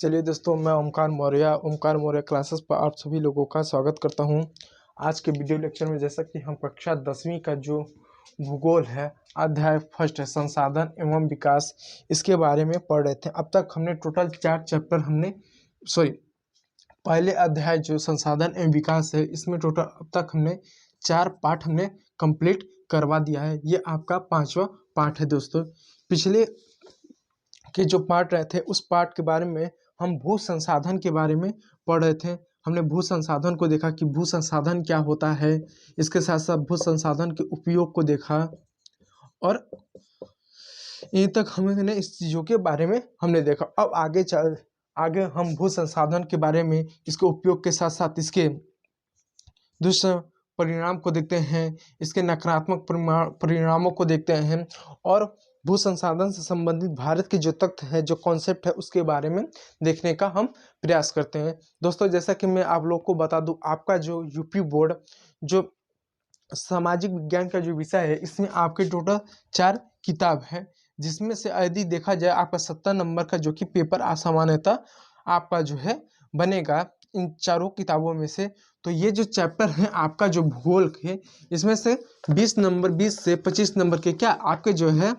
चलिए दोस्तों, मैं ओमकार मौर्य क्लासेस पर आप सभी लोगों का स्वागत करता हूं। आज के वीडियो लेक्चर में जैसा कि हम कक्षा 10वीं का जो भूगोल है, अध्याय फर्स्ट है संसाधन एवं विकास, इसके बारे में पढ़ रहे थे। अब तक हमने टोटल 4 चैप्टर पहले अध्याय जो संसाधन एवं विकास है, इसमें टोटल अब तक हमने 4 पाठ हमने कंप्लीट करवा दिया है। ये आपका 5वां पाठ है दोस्तों। पिछले के जो पार्ट रहे थे उस पार्ट के बारे में हम भू संसाधन के बारे में पढ़ रहे थे। हमने भू संसाधन को देखा कि भू संसाधन क्या होता है, इसके साथ साथ भू संसाधन के उपयोग को देखा और यहीं तक हमने इस चीज़ों के बारे में हमने देखा। अब आगे हम भू संसाधन के बारे में, इसके उपयोग के साथ साथ इसके दुष्परिणाम को देखते हैं, इसके नकारात्मक परिणामों को देखते हैं और भू संसाधन से संबंधित भारत के जो तथ्य है, जो कॉन्सेप्ट है, उसके बारे में देखने का हम प्रयास करते हैं। दोस्तों, जैसा कि मैं आप लोग को बता दूं, आपका जो यूपी बोर्ड जो सामाजिक विज्ञान का जो विषय है, इसमें आपके टोटल 4 किताब है, जिसमें से यदि देखा जाए आपका 70 नंबर का जो कि पेपर असामान्यतः आपका जो है बनेगा इन चारों किताबों में से। तो ये जो चैप्टर है आपका जो भूगोल के, इसमें से 20 से 25 नंबर के क्या आपके जो है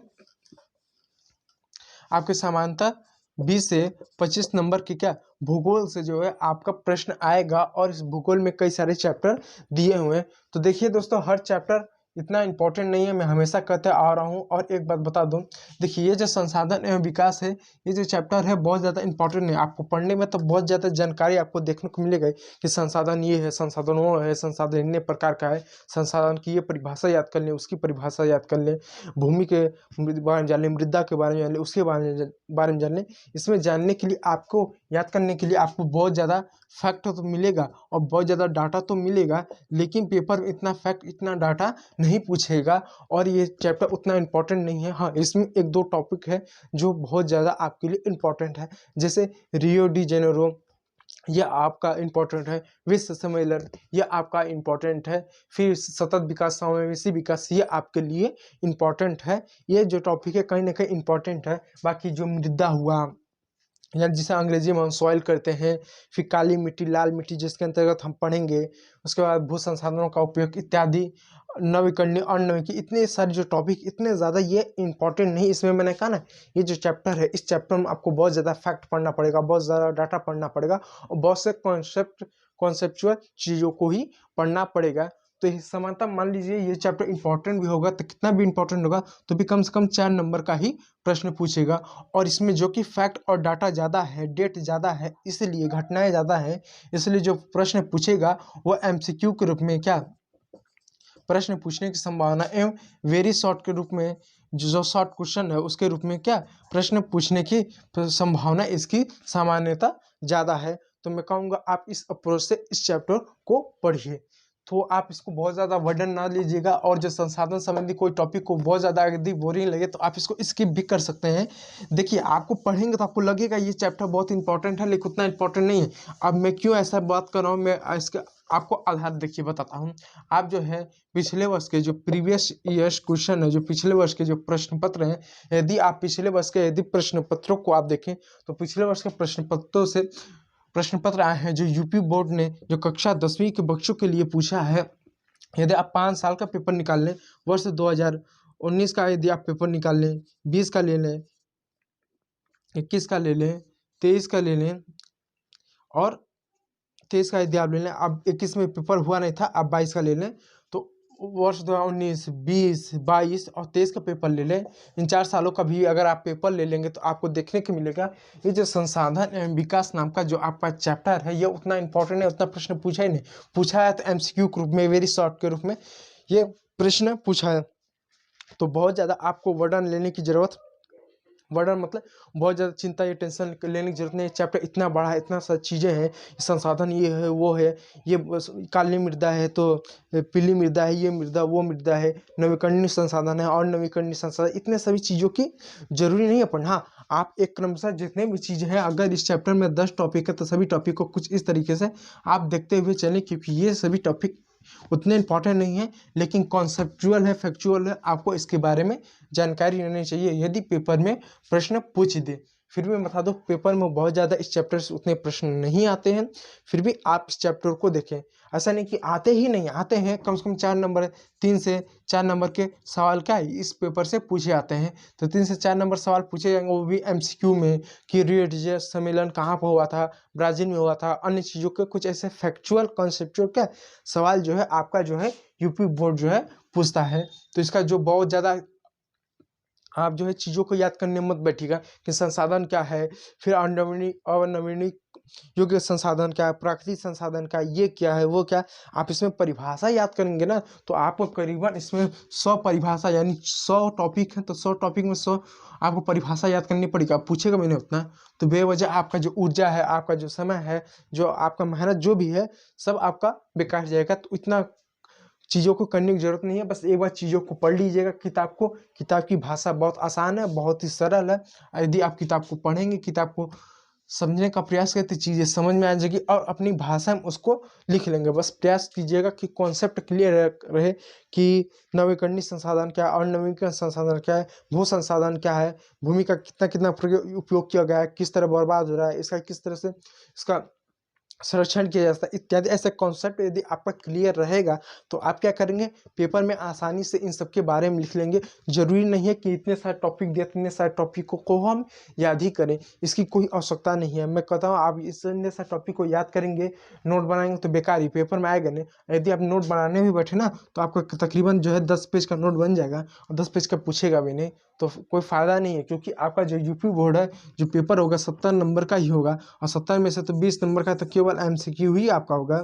आपके सामान्यतः 20 से 25 नंबर के क्या भूगोल से जो है आपका प्रश्न आएगा और इस भूगोल में कई सारे चैप्टर दिए हुए हैं। तो देखिए दोस्तों, हर चैप्टर इतना इम्पोर्टेंट नहीं है, मैं हमेशा कहते आ रहा हूँ। और एक बात बता दूँ, देखिए ये जो संसाधन एवं विकास है, ये जो चैप्टर है बहुत ज़्यादा इंपॉर्टेंट है। आपको पढ़ने में तो बहुत ज़्यादा जानकारी आपको देखने को मिलेगा कि संसाधन ये है, संसाधन वो है, संसाधन इतने प्रकार का है, संसाधन की ये परिभाषा याद कर लें, उसकी परिभाषा याद कर लें, भूमि के बारे में जान लें, मृदा के बारे में जान लें, उसके बारे में जान लें। इसमें जानने के लिए आपको, याद करने के लिए आपको बहुत ज़्यादा फैक्ट तो मिलेगा और बहुत ज़्यादा डाटा तो मिलेगा, लेकिन पेपर में इतना फैक्ट, इतना डाटा नहीं पूछेगा और ये चैप्टर उतना इम्पोर्टेंट नहीं है। हाँ, इसमें 1-2 टॉपिक है जो बहुत ज़्यादा आपके लिए इम्पोर्टेंट है, जैसे रियो डी जेनेरो, यह आपका इम्पोर्टेंट है। विश्व सम्मेलन, यह आपका इम्पोर्टेंट है। फिर सतत विकास, समावेशी विकास, ये आपके लिए इम्पोर्टेंट है। ये जो टॉपिक है कहीं ना कहीं इम्पोर्टेंट है। बाकी जो मृदा हुआ, या जिसे अंग्रेजी में हम सॉइल करते हैं, फिर काली मिट्टी, लाल मिट्टी, जिसके अंतर्गत हम पढ़ेंगे, उसके बाद भू संसाधनों का उपयोग इत्यादि, नवीकरणीय अननवीकरणीय, इतने सारे जो टॉपिक, इतने ज़्यादा ये इंपॉर्टेंट नहीं। इसमें मैंने कहा ना, ये जो चैप्टर है, इस चैप्टर में आपको बहुत ज़्यादा फैक्ट पढ़ना पड़ेगा, बहुत ज़्यादा डाटा पढ़ना पड़ेगा और बहुत से कॉन्सेप्चुअल चीज़ों को ही पढ़ना पड़ेगा। तो इस समानता मान लीजिए ये चैप्टर इंपॉर्टेंट भी होगा तो कितना भी इंपॉर्टेंट होगा तो भी कम से कम 4 नंबर का ही प्रश्न पूछेगा। और इसमें जो कि फैक्ट और डाटा ज़्यादा है, डेट ज़्यादा है, इसलिए घटनाएं ज़्यादा है, इसलिए जो प्रश्न पूछेगा वो एमसीक्यू के रूप में क्या प्रश्न पूछने की संभावना एवं वेरी शॉर्ट के रूप में, जो शॉर्ट क्वेश्चन है उसके रूप में क्या प्रश्न पूछने की संभावना, इसकी सामान्यता ज़्यादा है। तो मैं कहूँगा आप इस अप्रोच से इस चैप्टर को पढ़िए। तो आप इसको बहुत ज़्यादा वर्डन ना लीजिएगा और जो संसाधन संबंधी कोई टॉपिक को बहुत ज़्यादा यदि बोरिंग लगे तो आप इसको स्किप भी कर सकते हैं। देखिए, आपको पढ़ेंगे तो आपको लगेगा ये चैप्टर बहुत इंपॉर्टेंट है, लेकिन उतना इंपॉर्टेंट नहीं है। अब मैं क्यों ऐसा बात कर रहा हूँ, मैं इसका आपको आधार देखिए बताता हूँ। आप जो है पिछले वर्ष के जो प्रीवियस ईयर्स क्वेश्चन है, जो पिछले वर्ष के जो प्रश्न पत्र हैं, यदि आप पिछले वर्ष के यदि प्रश्न पत्रों को आप देखें तो पिछले वर्ष के प्रश्न पत्रों से प्रश्न पत्र आए हैं जो यूपी बोर्ड ने जो कक्षा 10वीं के बच्चों के लिए पूछा है। यदि आप 5 साल का पेपर निकाल लें, वर्ष 2019 का यदि आप पेपर निकाल लें, 20 का ले लें, 21 का ले लें, 23 का ले लें और 23 का यदि आप ले लें, अब 21 में पेपर हुआ नहीं था, आप 22 का ले लें, तो वर्ष 2019, 20, 22 और 23 का पेपर ले लें। इन 4 सालों का भी अगर आप पेपर ले लेंगे तो आपको देखने को मिलेगा ये जो संसाधन एवं विकास नाम का जो आपका चैप्टर है, ये उतना इंपॉर्टेंट है, उतना प्रश्न पूछा ही नहीं। पूछा है तो एमसीक्यू के रूप में, वेरी शॉर्ट के रूप में ये प्रश्न पूछा है। तो बहुत ज़्यादा आपको वर्डन लेने की ज़रूरत, वर्डन मतलब बहुत ज़्यादा चिंता या टेंशन लेने की जरूरत नहीं। चैप्टर इतना बड़ा है, इतना सारी चीज़ें हैं, संसाधन ये है, वो है, ये काली मृदा है तो पीली मृदा है, ये मृदा वो मृदा है, नवीकरणीय संसाधन है और नवीकरणीय संसाधन, इतने सभी चीज़ों की जरूरी नहीं है पढ़ना। हाँ, आप एक क्रमशः जितने भी चीज़ें हैं, अगर इस चैप्टर में 10 टॉपिक है तो सभी टॉपिक को कुछ इस तरीके से आप देखते हुए चलें, क्योंकि ये सभी टॉपिक उतने इंपॉर्टेंट नहीं है, लेकिन कॉन्सेप्चुअल है, फैक्चुअल है, आपको इसके बारे में जानकारी रहनी चाहिए यदि पेपर में प्रश्न पूछ दे। फिर भी मैं बता दूं पेपर में बहुत ज़्यादा इस चैप्टर से उतने प्रश्न नहीं आते हैं, फिर भी आप इस चैप्टर को देखें। ऐसा नहीं कि आते ही नहीं, आते हैं, कम से कम 4 नंबर, 3 से 4 नंबर के सवाल क्या है इस पेपर से पूछे आते हैं। तो 3 से 4 नंबर सवाल पूछे जाएंगे, वो भी एमसीक्यू में, कि रियो डी सम्मेलन कहाँ पर हुआ था, ब्राज़ील में हुआ था, अन्य चीज़ों के कुछ ऐसे फैक्चुअल कॉन्सेप्चुअल क्या सवाल जो है आपका जो है यूपी बोर्ड जो है पूछता है। तो इसका जो बहुत ज़्यादा आप जो है चीज़ों को याद करने मत बैठिएगा कि संसाधन क्या है, फिर अनवरनीय योग्य संसाधन क्या है, प्राकृतिक संसाधन क्या है, ये क्या है, वो क्या। आप इसमें परिभाषा याद करेंगे ना तो आपको करीबन इसमें 100 परिभाषा, यानी 100 टॉपिक है तो 100 टॉपिक में 100 आपको परिभाषा याद करनी पड़ेगी। आप पूछेगा मैंने उतना, तो बेवजह आपका जो ऊर्जा है, आपका जो समय है, जो आपका मेहनत जो भी है, सब आपका बेकार जाएगा। तो इतना चीज़ों को करने की ज़रूरत नहीं है, बस एक बार चीज़ों को पढ़ लीजिएगा किताब को। किताब की भाषा बहुत आसान है, बहुत ही सरल है। यदि आप किताब को पढ़ेंगे, किताब को समझने का प्रयास करें तो चीज़ें समझ में आ जाएगी और अपनी भाषा में उसको लिख लेंगे। बस प्रयास कीजिएगा कि कॉन्सेप्ट क्लियर रहे कि नवीकरणीय संसाधन क्या है, अनवीकरणीय संसाधन क्या है, भू संसाधन क्या है, भूमि का कितना कितना उपयोग किया गया है, किस तरह बर्बाद हो रहा है, इसका किस तरह से इसका संरक्षण किया जाता है, इत्यादि ऐसे कॉन्सेप्ट यदि आपका क्लियर रहेगा तो आप क्या करेंगे, पेपर में आसानी से इन सब के बारे में लिख लेंगे। जरूरी नहीं है कि इतने सारे टॉपिक दिए, इतने सारे टॉपिक को हम याद ही करें, इसकी कोई आवश्यकता नहीं है। मैं कहता हूँ आप इतने सारे टॉपिक को याद करेंगे, नोट बनाएंगे तो बेकार ही, पेपर में आएगा नहीं। यदि आप नोट बनाने भी बैठे ना तो आपका तकरीबन जो है 10 पेज का नोट बन जाएगा और 10 पेज का पूछेगा भी नहीं, तो कोई फ़ायदा नहीं है। क्योंकि आपका जो यूपी बोर्ड है, जो पेपर होगा 70 नंबर का ही होगा और 70 में से तो 20 नंबर का तो केवल एमसीक्यू ही आपका होगा।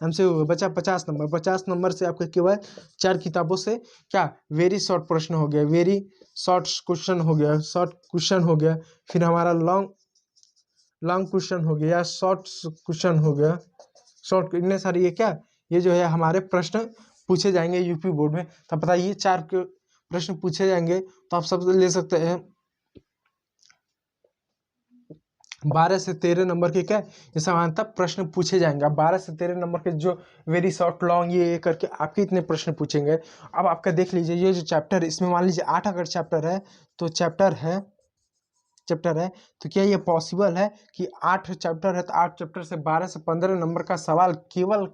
एमसीक्यू बचा 50 नंबर, 50 नंबर से आपका केवल 4 किताबों से क्या वेरी शॉर्ट प्रश्न हो गया, वेरी शॉर्ट क्वेश्चन हो गया, शॉर्ट क्वेश्चन हो गया, फिर हमारा लॉन्ग क्वेश्चन हो गया, शॉर्ट क्वेश्चन हो गया, शॉर्ट, इतने सारे ये क्या, ये जो है हमारे प्रश्न पूछे जाएंगे यूपी बोर्ड में। तो बताइए 4 प्रश्न पूछे जाएंगे तो आप सब ले सकते हैं 12 से 13 नंबर के क्या ये सामान्यतः प्रश्न पूछे जाएंगे। अब 12 से 13 नंबर के जो वेरी शॉर्ट लॉन्ग ये करके आपके इतने प्रश्न पूछेंगे। अब आपका देख लीजिए ये जो चैप्टर, इसमें मान लीजिए 8 अगर चैप्टर है तो चैप्टर है तो क्या ये पॉसिबल है कि 8 चैप्टर है तो 8 चैप्टर से 12 से 15 नंबर का सवाल केवल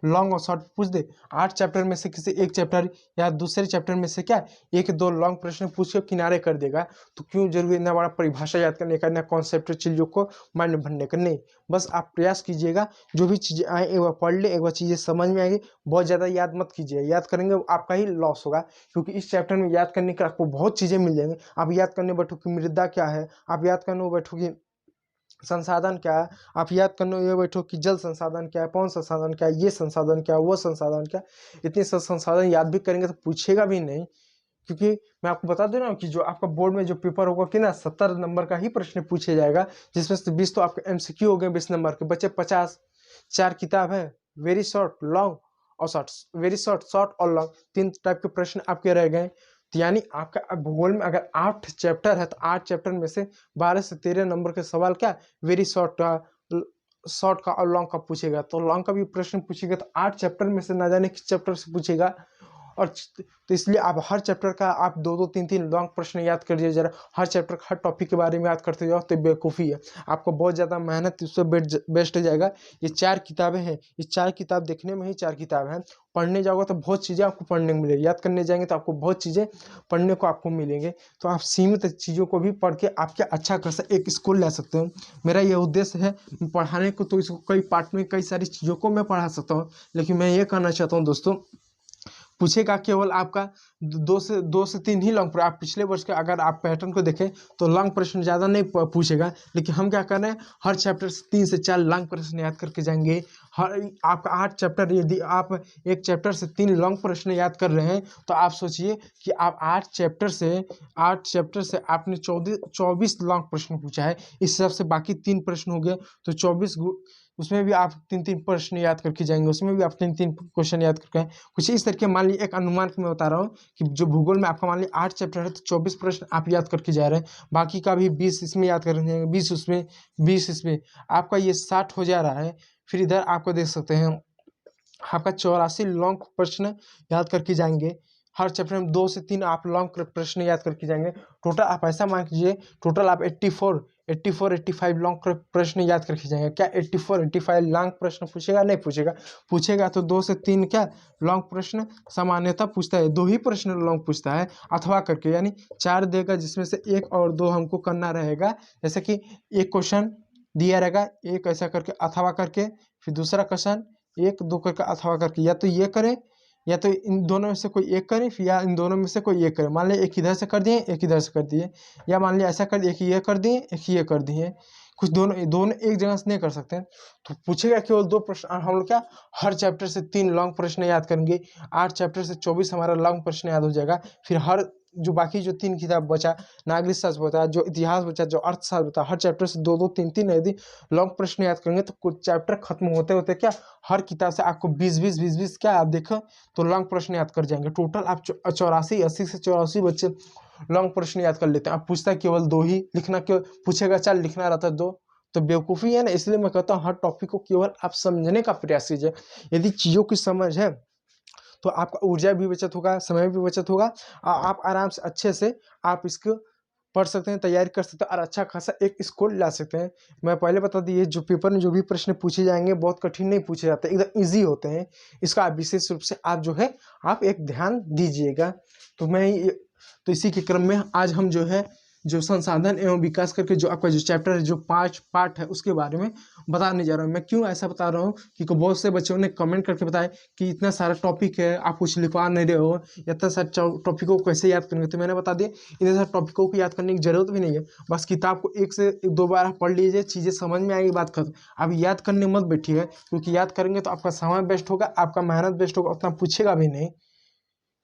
लॉन्ग और शॉर्ट पूछ दे। 8 चैप्टर में से किसी एक चैप्टर या दूसरे चैप्टर में से क्या 1-2 लॉन्ग प्रश्न पूछ के किनारे कर देगा। तो क्यों जरूरी इतना बड़ा परिभाषा याद करने का, इतना कॉन्सेप्ट चीज़ों को माइंड में भरने का? नहीं, बस आप प्रयास कीजिएगा, जो भी चीज़ें आए एक बार पढ़ ले, एक बार चीज़ें समझ में आएगी। बहुत ज़्यादा याद मत कीजिए, याद करेंगे आपका ही लॉस होगा। क्योंकि इस चैप्टर में याद करने के आपको बहुत चीज़ें मिल जाएंगी। आप याद करने बैठो कि मृदा क्या है, आप याद करने बैठो कि संसाधन क्या है, आप याद करने ये बैठो कि जल संसाधन क्या है, पवन संसाधन क्या है, ये संसाधन क्या है, वो संसाधन क्या है। इतने सब संसाधन याद भी करेंगे तो पूछेगा भी नहीं। क्योंकि मैं आपको बता दे रहा हूँ कि जो आपका बोर्ड में जो पेपर होगा कि ना 70 नंबर का ही प्रश्न पूछे जाएगा, जिसमें से 20 तो आपके एमसीक्यू हो गए, 20 नंबर के बचे 50। 4 किताब है, वेरी शॉर्ट, लॉन्ग और शॉर्ट, वेरी शॉर्ट, शॉर्ट और लॉन्ग, 3 टाइप के प्रश्न आपके रह गए। तो यानी आपका भूगोल में अगर 8 चैप्टर है तो 8 चैप्टर में से 12 से 13 नंबर के सवाल क्या वेरी शॉर्ट का और लॉन्ग का पूछेगा। तो लॉन्ग का भी प्रश्न पूछेगा तो 8 चैप्टर में से ना जाने किस चैप्टर से पूछेगा। और तो इसलिए आप हर चैप्टर का आप 2-2 3-3 लॉन्ग प्रश्न याद कर लीजिए जरा। हर चैप्टर हर टॉपिक के बारे में याद करते जाओ तो बेवकूफ़ी है, आपको बहुत ज़्यादा मेहनत इससे बेस्ट जाएगा। ये 4 किताबें हैं, ये 4 किताब देखने में ही 4 किताब हैं, पढ़ने जाओगे तो बहुत चीज़ें आपको पढ़ने को मिलेगी, याद करने जाएंगे तो आपको बहुत चीज़ें पढ़ने को आपको मिलेंगे। तो आप सीमित चीज़ों को भी पढ़ के आप क्या अच्छा कर सकते, एक स्कूल ला सकते हो। मेरा ये उद्देश्य है पढ़ाने को, तो इसको कई पार्ट में कई सारी चीज़ों को मैं पढ़ा सकता हूँ। लेकिन मैं ये कहना चाहता हूँ दोस्तों, पूछेगा केवल आपका 2 से 3 ही लॉन्ग। आप पिछले वर्ष के अगर आप पैटर्न को देखें तो लॉन्ग प्रश्न ज़्यादा नहीं पूछेगा। लेकिन हम क्या कर रहे हैं, हर चैप्टर से 3 से 4 लॉन्ग प्रश्न याद करके जाएंगे। हर आपका 8 चैप्टर, यदि आप एक चैप्टर से 3 लॉन्ग प्रश्न याद कर रहे हैं तो आप सोचिए कि आप 8 चैप्टर से आपने 24 लॉन्ग प्रश्न पूछा है। इस हिसाब से बाकी 3 प्रश्न हो गए तो 24, उसमें भी आप 3-3 प्रश्न याद करके जाएंगे, उसमें भी आप 3-3 क्वेश्चन याद करके कुछ इस तरीके। मान लीजिए एक अनुमान को मैं बता रहा हूँ कि जो भूगोल में आपका मान लीजिए 8 चैप्टर है तो 24 प्रश्न आप याद करके जा रहे हैं, बाकी का भी 20 इसमें याद कर रहे हैं, 20 उसमें, 20 इसमें, आपका ये 60 हो जा रहा है। फिर इधर आपको देख सकते हैं आपका 84 लॉन्ग प्रश्न याद करके जाएंगे। हर चैप्टर में 2 से 3 आप लॉन्ग प्रश्न याद करके जाएंगे। टोटल आप ऐसा मान लीजिए, टोटल आप 85 लॉन्ग प्रश्न याद करके जाएंगे। क्या 85 लॉन्ग प्रश्न पूछेगा? नहीं पूछेगा। पूछेगा तो 2 से 3 क्या लॉन्ग प्रश्न सामान्यतः पूछता है, 2 ही प्रश्न लॉन्ग पूछता है अथवा करके, यानी 4 देगा जिसमें से 1 और 2 हमको करना रहेगा। जैसे कि एक क्वेश्चन दिया रहेगा, एक ऐसा करके अथवा करके, फिर दूसरा क्वेश्चन 1 2 करके अथवा करके, या तो ये करें या तो इन दोनों में से कोई एक करें, फिर या इन दोनों में से कोई एक करें। मान लिया एक इधर से कर दिए, एक इधर से कर दिए, या मान लिया ऐसा कर दिए, एक ये कर दिए, एक ये कर दिए। कुछ दोनों दोनों एक जगह से नहीं कर सकते हैं, तो पूछेगा केवल 2 प्रश्न। और हम लोग क्या हर चैप्टर से 3 लॉन्ग प्रश्न याद करेंगे। 8 चैप्टर से 24 हमारा लॉन्ग प्रश्न याद हो जाएगा। फिर हर जो बाकी जो 3 किताब बचा, नागरिक शास्त्र बचा, जो इतिहास बचा, जो अर्थशास्त्र बचा, हर चैप्टर से 2 2 3 3 यदि लॉन्ग प्रश्न याद करेंगे तो कुछ चैप्टर खत्म होते होते क्या हर किताब से आपको 20 क्या आप देखो तो लॉन्ग प्रश्न याद कर जाएंगे। टोटल आप 84 80 से 84 बच्चे लॉन्ग प्रश्न याद कर लेते हैं। आप पूछता है केवल 2 ही लिखना, क्यों पूछेगा 4 लिखना रहता है 2, तो बेवकूफ़ी है ना। इसलिए मैं कहता हूँ हर टॉपिक को केवल आप समझने का प्रयास कीजिए। यदि चीज़ों की समझ है तो आपका ऊर्जा भी बचत होगा, समय भी बचत होगा, आप आराम से अच्छे से आप इसको पढ़ सकते हैं, तैयारी कर सकते हैं और अच्छा खासा एक स्कोर ला सकते हैं। मैं पहले बता दिए जो पेपर में जो भी प्रश्न पूछे जाएंगे बहुत कठिन नहीं पूछे जाते, एकदम ईजी होते हैं। इसका आप विशेष रूप से आप जो है आप एक ध्यान दीजिएगा। तो तो इसी के क्रम में आज हम जो है जो संसाधन एवं विकास करके जो आपका जो चैप्टर है, जो 5 पार्ट है, उसके बारे में बताने जा रहा हूँ। मैं क्यों ऐसा बता रहा हूँ कि बहुत से बच्चों ने कमेंट करके बताया कि इतना सारा टॉपिक है, आप कुछ लिखवा नहीं रहे हो, इतना सारे टॉपिकों को कैसे याद करेंगे। तो मैंने बता दिया इतने सारे टॉपिकों को याद करने की जरूरत भी नहीं है। बस किताब को 1 से 2 बार पढ़ लीजिए, चीज़ें समझ में आएगी, बात खत्म। अब याद करने मत बैठिए, क्योंकि याद करेंगे तो आपका समय वेस्ट होगा, आपका मेहनत वेस्ट होगा, उतना पूछेगा भी नहीं।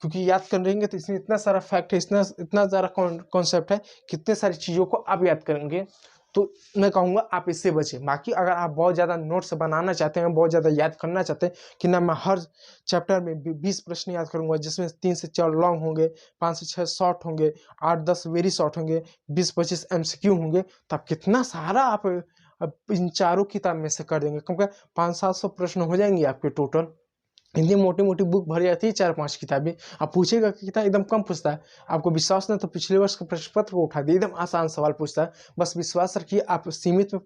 क्योंकि याद करेंगे तो इसमें इतना सारा फैक्ट है, इतना इतना ज़्यादा कॉन्सेप्ट है, कितने सारी चीज़ों को आप याद करेंगे। तो मैं कहूँगा आप इससे बचें। बाकी अगर आप बहुत ज़्यादा नोट्स बनाना चाहते हैं, बहुत ज़्यादा याद करना चाहते हैं कि ना मैं हर चैप्टर में 20 प्रश्न याद करूँगा, जिसमें 3 से 4 लॉन्ग होंगे, 5 से 6 शॉर्ट होंगे, 8-10 वेरी शॉर्ट होंगे, 20-25 MCQ होंगे, तो आप कितना सारा आप इन चारों किताब में से कर देंगे। क्योंकि 500-700 प्रश्न हो जाएंगे आपके टोटल। इतनी मोटी मोटी बुक भर जाती है 4-5 किताबें। आप पूछेगा कि कितना एकदम कम पूछता है। आपको विश्वास नहीं तो पिछले वर्ष के प्रश्न पत्र को उठा दिए, एकदम आसान सवाल पूछता है। बस विश्वास रखिए, आप सीमित में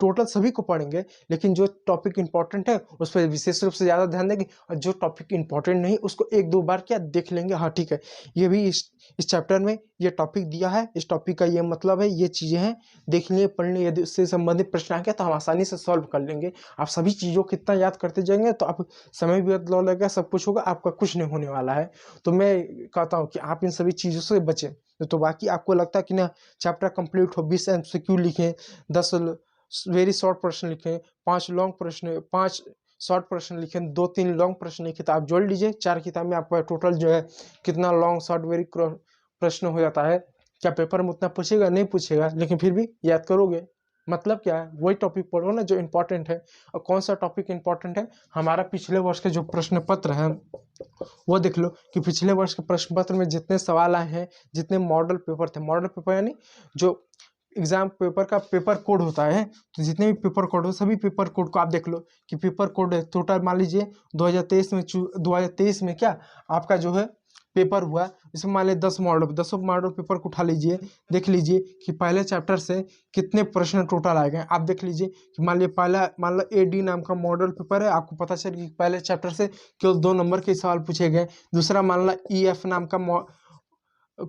टोटल सभी को पढ़ेंगे, लेकिन जो टॉपिक इंपॉर्टेंट है उस पर विशेष रूप से ज़्यादा ध्यान देंगे, और जो टॉपिक इंपॉर्टेंट नहीं उसको 1-2 बार क्या देख लेंगे। हाँ ठीक है, ये भी इस चैप्टर में ये टॉपिक दिया है, इस टॉपिक का ये मतलब है, ये चीज़ें हैं, देख लिए पढ़ लिए। यदि उससे संबंधित प्रश्न आ गया तो हम आसानी से सॉल्व कर लेंगे। आप सभी चीज़ों को कितना याद करते जाएंगे तो आप समय भी बदलाव लगेगा, सब कुछ होगा, आपका कुछ नहीं होने वाला है। तो मैं कहता हूँ कि आप इन सभी चीज़ों से बचें। तो बाकी आपको लगता है कि ना चैप्टर कंप्लीट हो, 20 MCQ लिखें, 10 वेरी शॉर्ट प्रश्न लिखें, 5 शॉर्ट प्रश्न लिखें, 2-3 लॉन्ग प्रश्न लिखें, तो आप जोड़ लीजिए 4 किताब में आपका टोटल जो है कितना लॉन्ग शॉर्ट वेरी प्रश्न हो जाता है। क्या पेपर में उतना पूछेगा? नहीं पूछेगा, लेकिन फिर भी याद करोगे। मतलब क्या है, वही टॉपिक पढ़ो ना जो इम्पोर्टेंट है। और कौन सा टॉपिक इम्पोर्टेंट है? हमारा पिछले वर्ष के जो प्रश्न पत्र हैं वो देख लो कि पिछले वर्ष के प्रश्न पत्र में जितने सवाल आए हैं, जितने मॉडल पेपर थे, मॉडल पेपर यानी जो एग्जाम पेपर का पेपर कोड होता है, तो जितने भी पेपर कोड हो सभी पेपर कोड को आप देख लो कि पेपर कोड है टोटल। मान लीजिए 2023 में क्या आपका जो है पेपर हुआ, इसमें मान लीजिए 10 मॉडल पेपर को उठा लीजिए, देख लीजिए कि पहले चैप्टर से कितने प्रश्न टोटल आए गए। आप देख लीजिए कि मान लो AD नाम का मॉडल पेपर है, आपको पता चल कि पहले चैप्टर से केवल 2 नंबर के सवाल पूछे गए। दूसरा मान लो EF नाम का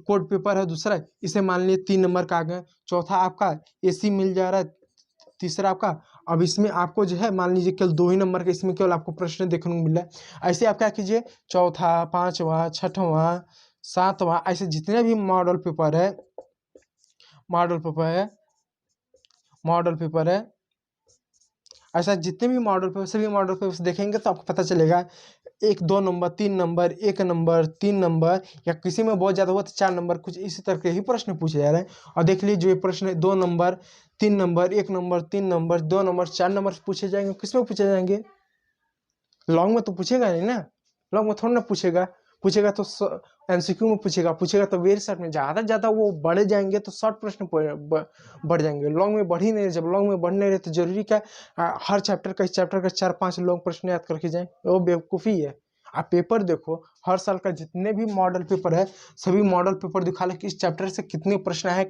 कोड पेपर है दूसरा, इसे मान लीजिए 3 नंबर का आ गए। चौथा आपका AC मिल जा रहा है, तीसरा आपका, अब इसमें आपको जो है मान लीजिए केवल 2 ही नंबर के इसमें केवल आपको प्रश्न देखने को मिल रहा है। ऐसे आप क्या कीजिए, चौथा, 5वां, 6वां, 7वां, ऐसे जितने भी मॉडल पेपर है, ऐसा जितने भी मॉडल पेपर सभी मॉडल पेपर देखेंगे तो आपको पता चलेगा 1-2 नंबर, 3 नंबर, 1 नंबर, 3 नंबर, या किसी में बहुत ज़्यादा हुआ तो 4 नंबर, कुछ इसी तरह के ही प्रश्न पूछे जा रहे हैं। और देख लीजिए जो ये प्रश्न 2 number, 3 number, 1 number, 3 number, 2 number, 4 number पूछे जाएंगे, किस में पूछे जाएंगे? लॉन्ग में तो पूछेगा नहीं ना, लॉन्ग में थोड़ा ना पूछेगा। पूछेगा तो MCQ में पूछेगा तो वेरी शॉर्ट में। ज़्यादा वो बढ़े जाएंगे तो शॉर्ट प्रश्न बढ़ जाएंगे, लॉन्ग में बढ़ ही नहीं रहे। जब लॉन्ग में बढ़ नहीं रहे तो जरूरी क्या हर चैप्टर का 4-5 लॉन्ग प्रश्न याद करके जाएं? वो बेवकूफ़ी है। आप पेपर देखो, हर साल का जितने भी मॉडल पेपर है सभी मॉडल पेपर दिखा ले कि इस चैप्टर से कितने प्रश्न आए,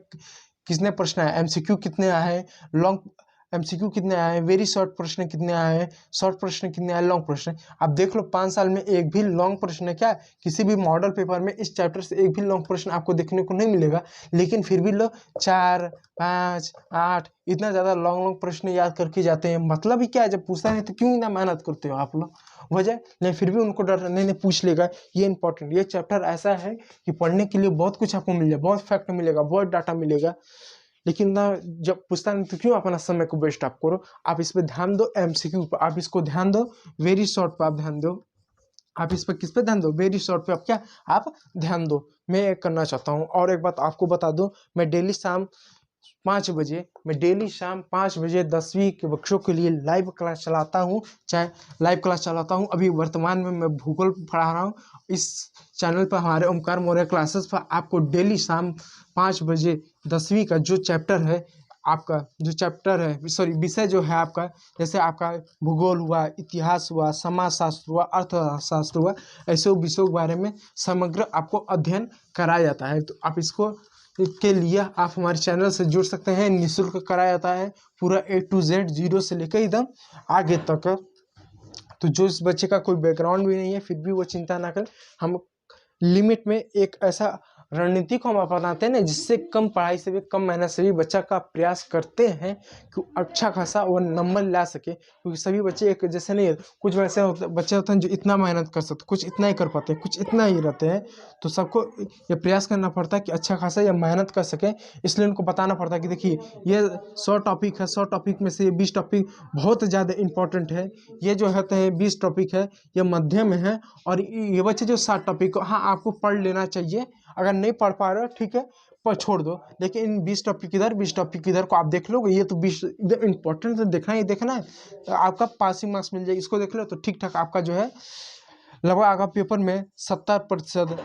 कितने प्रश्न आए, एमसीक्यू कितने आए हैं, लॉन्ग एमसीक्यू कितने आए हैं, वेरी शॉर्ट प्रश्न कितने आए हैं, शॉर्ट प्रश्न कितने आए, लॉन्ग प्रश्न। आप देख लो 5 साल में एक भी लॉन्ग प्रश्न क्या किसी भी मॉडल पेपर में इस चैप्टर से एक भी लॉन्ग प्रश्न आपको देखने को नहीं मिलेगा। लेकिन फिर भी लोग 4, 5, 8 इतना ज़्यादा लॉन्ग लॉन्ग प्रश्न याद करके जाते हैं। मतलब ही क्या है, जब पूछता नहीं तो क्यों इतना मेहनत करते हो आप लोग, वजह नहीं। फिर भी उनको डर नहीं पूछ लेगा। ये इंपॉर्टेंट, ये चैप्टर ऐसा है कि पढ़ने के लिए बहुत कुछ आपको मिल जाए, बहुत फैक्ट मिलेगा, बहुत डाटा मिलेगा। लेकिन ना जब पूछता नहीं तो क्यों अपना समय को वेस्ट आप करो। आप इस पे ध्यान दो, एमसीक्यू पर आप इसको ध्यान दो, वेरी शॉर्ट पे आप ध्यान दो। आप इस पर किस पे ध्यान दो, वेरी शॉर्ट पे आप क्या आप ध्यान दो। मैं ये करना चाहता हूँ। और एक बात आपको बता दूं, मैं डेली शाम 5 बजे 10वीं के बच्चों के लिए लाइव क्लास चलाता हूँ। चाहे लाइव क्लास चलाता हूँ, अभी वर्तमान में मैं भूगोल पढ़ा रहा हूँ। इस चैनल पर हमारे ओमकार मौर्य क्लासेस पर आपको डेली शाम 5 बजे 10वीं का जो चैप्टर है, आपका जो चैप्टर है, सॉरी विषय जो है आपका, जैसे आपका भूगोल हुआ, इतिहास हुआ, समाजशास्त्र हुआ, अर्थशास्त्र हुआ, ऐसे विषयों के बारे में समग्र आपको अध्ययन कराया जाता है। तो आप इसको के लिए आप हमारे चैनल से जुड़ सकते हैं। निःशुल्क कराया जाता है पूरा A to Z, जीरो से लेकर एकदम आगे तक। तो जो इस बच्चे का कोई बैकग्राउंड भी नहीं है फिर भी वो चिंता ना करें। हम लिमिट में एक ऐसा रणनीति को हम अपनाते हैं ना, जिससे कम पढ़ाई से भी, कम मेहनत से भी बच्चा का प्रयास करते हैं कि अच्छा खासा वो नंबर ला सके। क्योंकि सभी बच्चे एक जैसे नहीं है, कुछ वैसे बच्चे होते हैं जो इतना मेहनत कर सकते, कुछ इतना ही कर पाते हैं, कुछ इतना ही रहते हैं। तो सबको ये प्रयास करना पड़ता है कि अच्छा खासा ये मेहनत कर सके। इसलिए उनको बताना पड़ता है कि देखिए ये 100 टॉपिक है, 100 टॉपिक में से 20 टॉपिक बहुत ज़्यादा इंपॉर्टेंट है, ये जो होते हैं 20 टॉपिक है ये मध्यम है, और ये बच्चे जो 7 टॉपिक हाँ आपको पढ़ लेना चाहिए। अगर नहीं पढ़ पा रहे हो ठीक है, पर छोड़ दो, लेकिन इन 20 टॉपिक इधर 20 टॉपिक इधर को आप देख लोगे। ये तो 20 एकदम इंपॉर्टेंट तो देखना ही देखना है, तो आपका पासिंग मार्क्स मिल जाए। इसको देख लो तो ठीक ठाक आपका जो है लगभग आपका पेपर में 70%,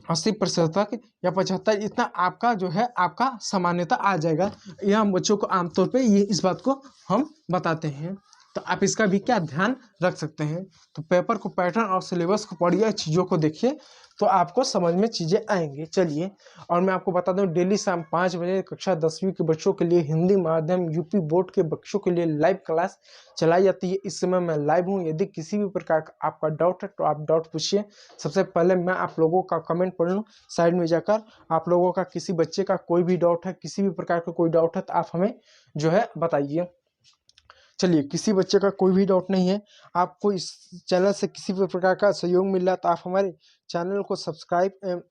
80% तक या 75 इतना आपका जो है आपका सामान्यता आ जाएगा। यह हम बच्चों को आमतौर पे ये इस बात को हम बताते हैं। तो आप इसका भी क्या ध्यान रख सकते हैं। तो पेपर को, पैटर्न और सिलेबस को पढ़िए, चीज़ों को देखिए तो आपको समझ में चीज़ें आएंगी। चलिए, और मैं आपको बता दूं डेली शाम 5 बजे कक्षा 10वीं के बच्चों के लिए हिंदी माध्यम यूपी बोर्ड के बच्चों के लिए लाइव क्लास चलाई जाती है। इस समय मैं लाइव हूँ। यदि किसी भी प्रकार का आपका डाउट है तो आप डाउट पूछिए। सबसे पहले मैं आप लोगों का कमेंट पढ़ लूँ साइड में जाकर। आप लोगों का किसी बच्चे का कोई भी डाउट है, किसी भी प्रकार का कोई डाउट है तो आप हमें जो है बताइए। चलिए, किसी बच्चे का कोई भी डाउट नहीं है, आपको इस चैनल से किसी भी प्रकार का सहयोग मिल रहा है तो आप हमारे चैनल को सब्सक्राइब,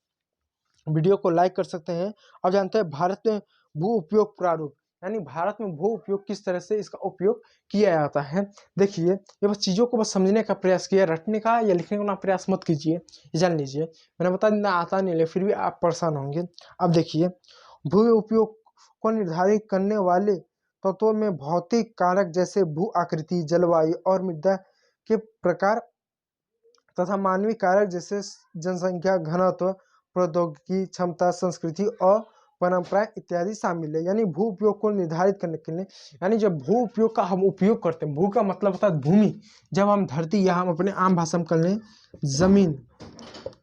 वीडियो को लाइक कर सकते हैं। और जानते हैं भारत में भू उपयोग प्रारूप, यानी भारत में भू उपयोग किस तरह से इसका उपयोग किया जाता है। देखिए, ये बस चीज़ों को बस समझने का प्रयास किया, रटने का या लिखने का ना प्रयास मत कीजिए, ये जान लीजिए। मैंने बता दिया आता नहीं ले, फिर भी आप परेशान होंगे। अब देखिए, भू उपयोग को निर्धारित करने वाले तत्वों में भौतिक कारक जैसे भू आकृति, जलवायु और मृदा के प्रकार तथा मानवीय कारक जैसे जनसंख्या, घनत्व, प्रौद्योगिकी, क्षमता, संस्कृति और परंपराएं इत्यादि शामिल है। यानी भू उपयोग को निर्धारित करने के लिए, यानी जब भू उपयोग का हम उपयोग करते हैं, भू का मतलब होता है भूमि। जब हम धरती या हम अपने आम भाषा में कर लें जमीन,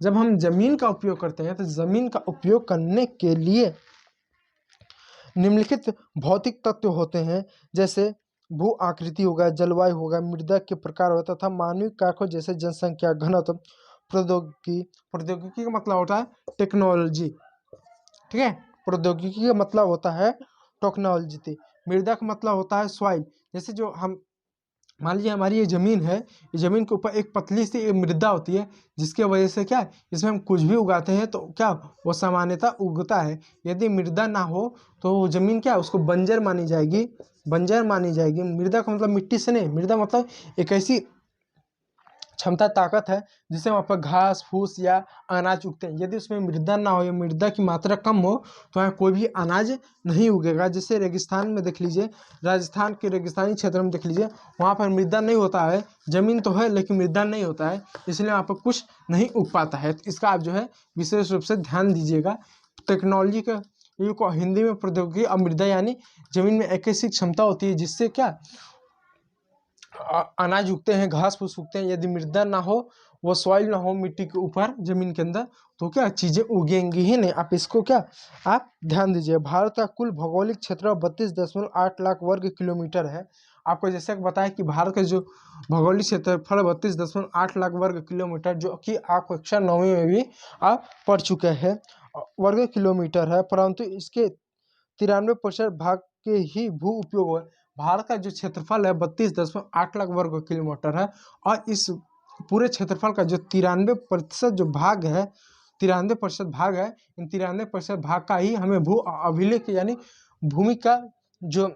जब हम जमीन का उपयोग करते हैं तो जमीन का उपयोग करने के लिए निम्नलिखित भौतिक तत्व होते हैं, जैसे भू आकृति होगा, जलवायु होगा, मृदा के प्रकार होता तथा मानवीय कारकों जैसे जनसंख्या, घनत्व, प्रौद्योगिकी। प्रौद्योगिकी का मतलब होता है टेक्नोलॉजी, ठीक है। प्रौद्योगिकी का मतलब होता है टेक्नोलॉजी। मृदा का मतलब होता है सॉइल, जैसे जो हम मान लीजिए हमारी ये ज़मीन है, ये ज़मीन के ऊपर एक पतली सी एक मृदा होती है, जिसके वजह से क्या इसमें हम कुछ भी उगाते हैं तो क्या वो सामान्यता उगता है। यदि मृदा ना हो तो वो ज़मीन क्या उसको बंजर मानी जाएगी, बंजर मानी जाएगी। मृदा का मतलब मिट्टी से नहीं, मृदा मतलब एक ऐसी क्षमता, ताकत है जिससे वहाँ पर घास फूस या अनाज उगते हैं। यदि उसमें मृदा ना हो या मृदा की मात्रा कम हो तो वहाँ कोई भी अनाज नहीं उगेगा। जैसे रेगिस्तान में देख लीजिए, राजस्थान के रेगिस्तानी क्षेत्र में देख लीजिए, वहाँ पर मृदा नहीं होता है, ज़मीन तो है लेकिन मृदा नहीं होता है, इसलिए वहाँ पर कुछ नहीं उग पाता है। तो इसका आप जो है विशेष रूप से ध्यान दीजिएगा। टेक्नोलॉजी का को हिंदी में प्रौद्योगिकी और मृदा, यानी ज़मीन में एक ऐसी क्षमता होती है जिससे क्या अनाज उगते हैं, घास फूस उगते हैं। यदि मृदा ना हो वो सॉइल ना हो मिट्टी के ऊपर जमीन के अंदर, तो क्या चीजें उगेंगी ही नहीं। आप इसको क्या आप ध्यान दीजिए। भारत का कुल भौगोलिक क्षेत्र 32.8 लाख वर्ग किलोमीटर है। आपको जैसे कि बताया कि भारत का जो भौगोलिक क्षेत्रफल 32.8 लाख वर्ग किलोमीटर, जो कि आप कक्षा 9वीं में भी आप पढ़ चुके हैं वर्ग किलोमीटर है, परंतु इसके 93% भाग के ही भू उपयोग है। भारत का जो क्षेत्रफल है 32.8 लाख वर्ग किलोमीटर है, और इस पूरे क्षेत्रफल का जो 93% जो भाग है, 93% भाग है, इन 93% भाग का ही हमें भू अभिलेख यानी भूमि का जो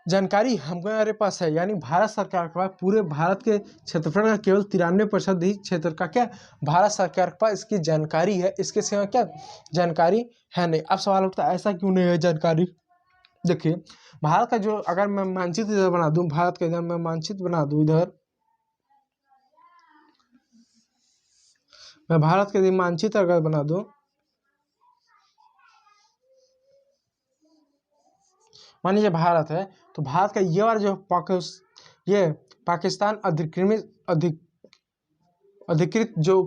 जानकारी हमारे पास है, यानी भारत सरकार के पास पूरे भारत के क्षेत्रफल का केवल 93% ही क्षेत्र का क्या भारत सरकार के पास इसकी जानकारी है। इसके सिवा क्या जानकारी है नहीं। अब सवाल उठता है ऐसा क्यों नहीं है जानकारी। देखिए भारत का जो अगर मैं मानचित्र इधर बना दूं, भारत का इधर मैं मानचित्र बना दूं, इधर मैं भारत के मानचित्र अगर बना दूं, मान लीजिए भारत है, तो भारत का ये वाला जो पाकिस्तान अधिकृत जो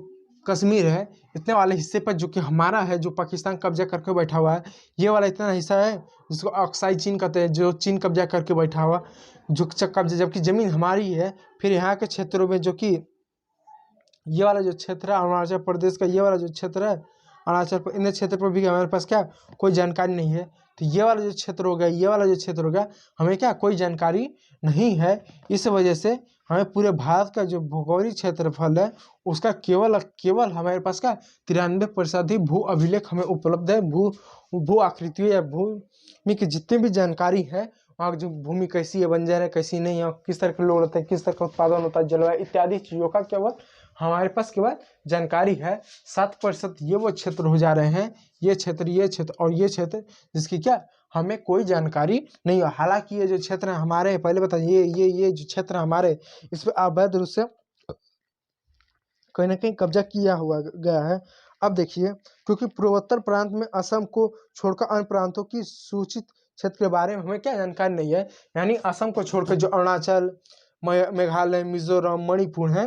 कश्मीर है, इतने वाले हिस्से पर जो कि हमारा है, जो पाकिस्तान कब्जा करके बैठा हुआ है, ये वाला इतना हिस्सा है जिसको अक्साई चीन कहते हैं, जो चीन कब्जा करके बैठा हुआ, जो कब्जा, जबकि जमीन हमारी है। फिर यहाँ के क्षेत्रों में जो कि ये वाला जो क्षेत्र है अरुणाचल प्रदेश का, ये वाला जो क्षेत्र है अरुणाचल, इन क्षेत्र पर भी हमारे पास क्या कोई जानकारी नहीं है। तो ये वाला जो क्षेत्र हो गया, ये वाला जो क्षेत्र हो गया, हमें क्या कोई जानकारी नहीं है। इस वजह से हमें पूरे भारत का जो भौगोलिक क्षेत्रफल है उसका केवल हमारे पास का 93% ही भू अभिलेख हमें उपलब्ध है। भू आकृतियों या भूमि की जितनी भी जानकारी है, वहाँ जो भूमि कैसी है, बंजर है कैसी नहीं है, किस तरह के लोग रहते हैं, किस तरह का उत्पादन होता है, जलवायु इत्यादि चीज़ों का केवल हमारे पास केवल जानकारी है। 7% ये वो क्षेत्र हो जा रहे हैं, ये क्षेत्र और ये क्षेत्र जिसकी क्या हमें कोई जानकारी नहीं है। हालांकि ये जो क्षेत्र हमारे पहले बताइए, ये जो क्षेत्र हमारे, इस पर अवैध रूप से कहीं ना कहीं कब्जा किया हुआ गया है। अब देखिए, क्योंकि पूर्वोत्तर प्रांत में असम को छोड़कर अन्य प्रांतों की सूचित क्षेत्र के बारे में हमें क्या जानकारी नहीं है, यानी असम को छोड़कर जो अरुणाचल, मेघालय, मिजोरम, मणिपुर है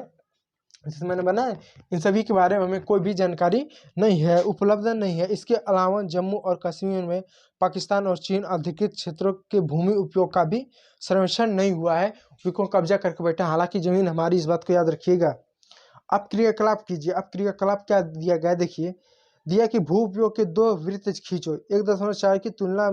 जिसमें मैंने बनाया, इन सभी के बारे में हमें कोई भी जानकारी नहीं है, उपलब्ध नहीं है। इसके अलावा जम्मू और कश्मीर में पाकिस्तान और चीन अधिकृत क्षेत्रों के भूमि उपयोग का भी सर्वेक्षण नहीं हुआ है, उनको कब्जा करके बैठा। हालांकि जमीन हमारी, इस बात को याद रखिएगा। अब क्रियाकलाप कीजिए। अब क्रियाकलाप क्या दिया गया, देखिए दिया कि भू उपयोग के दो वृत्त खींचो, 1.4 की तुलना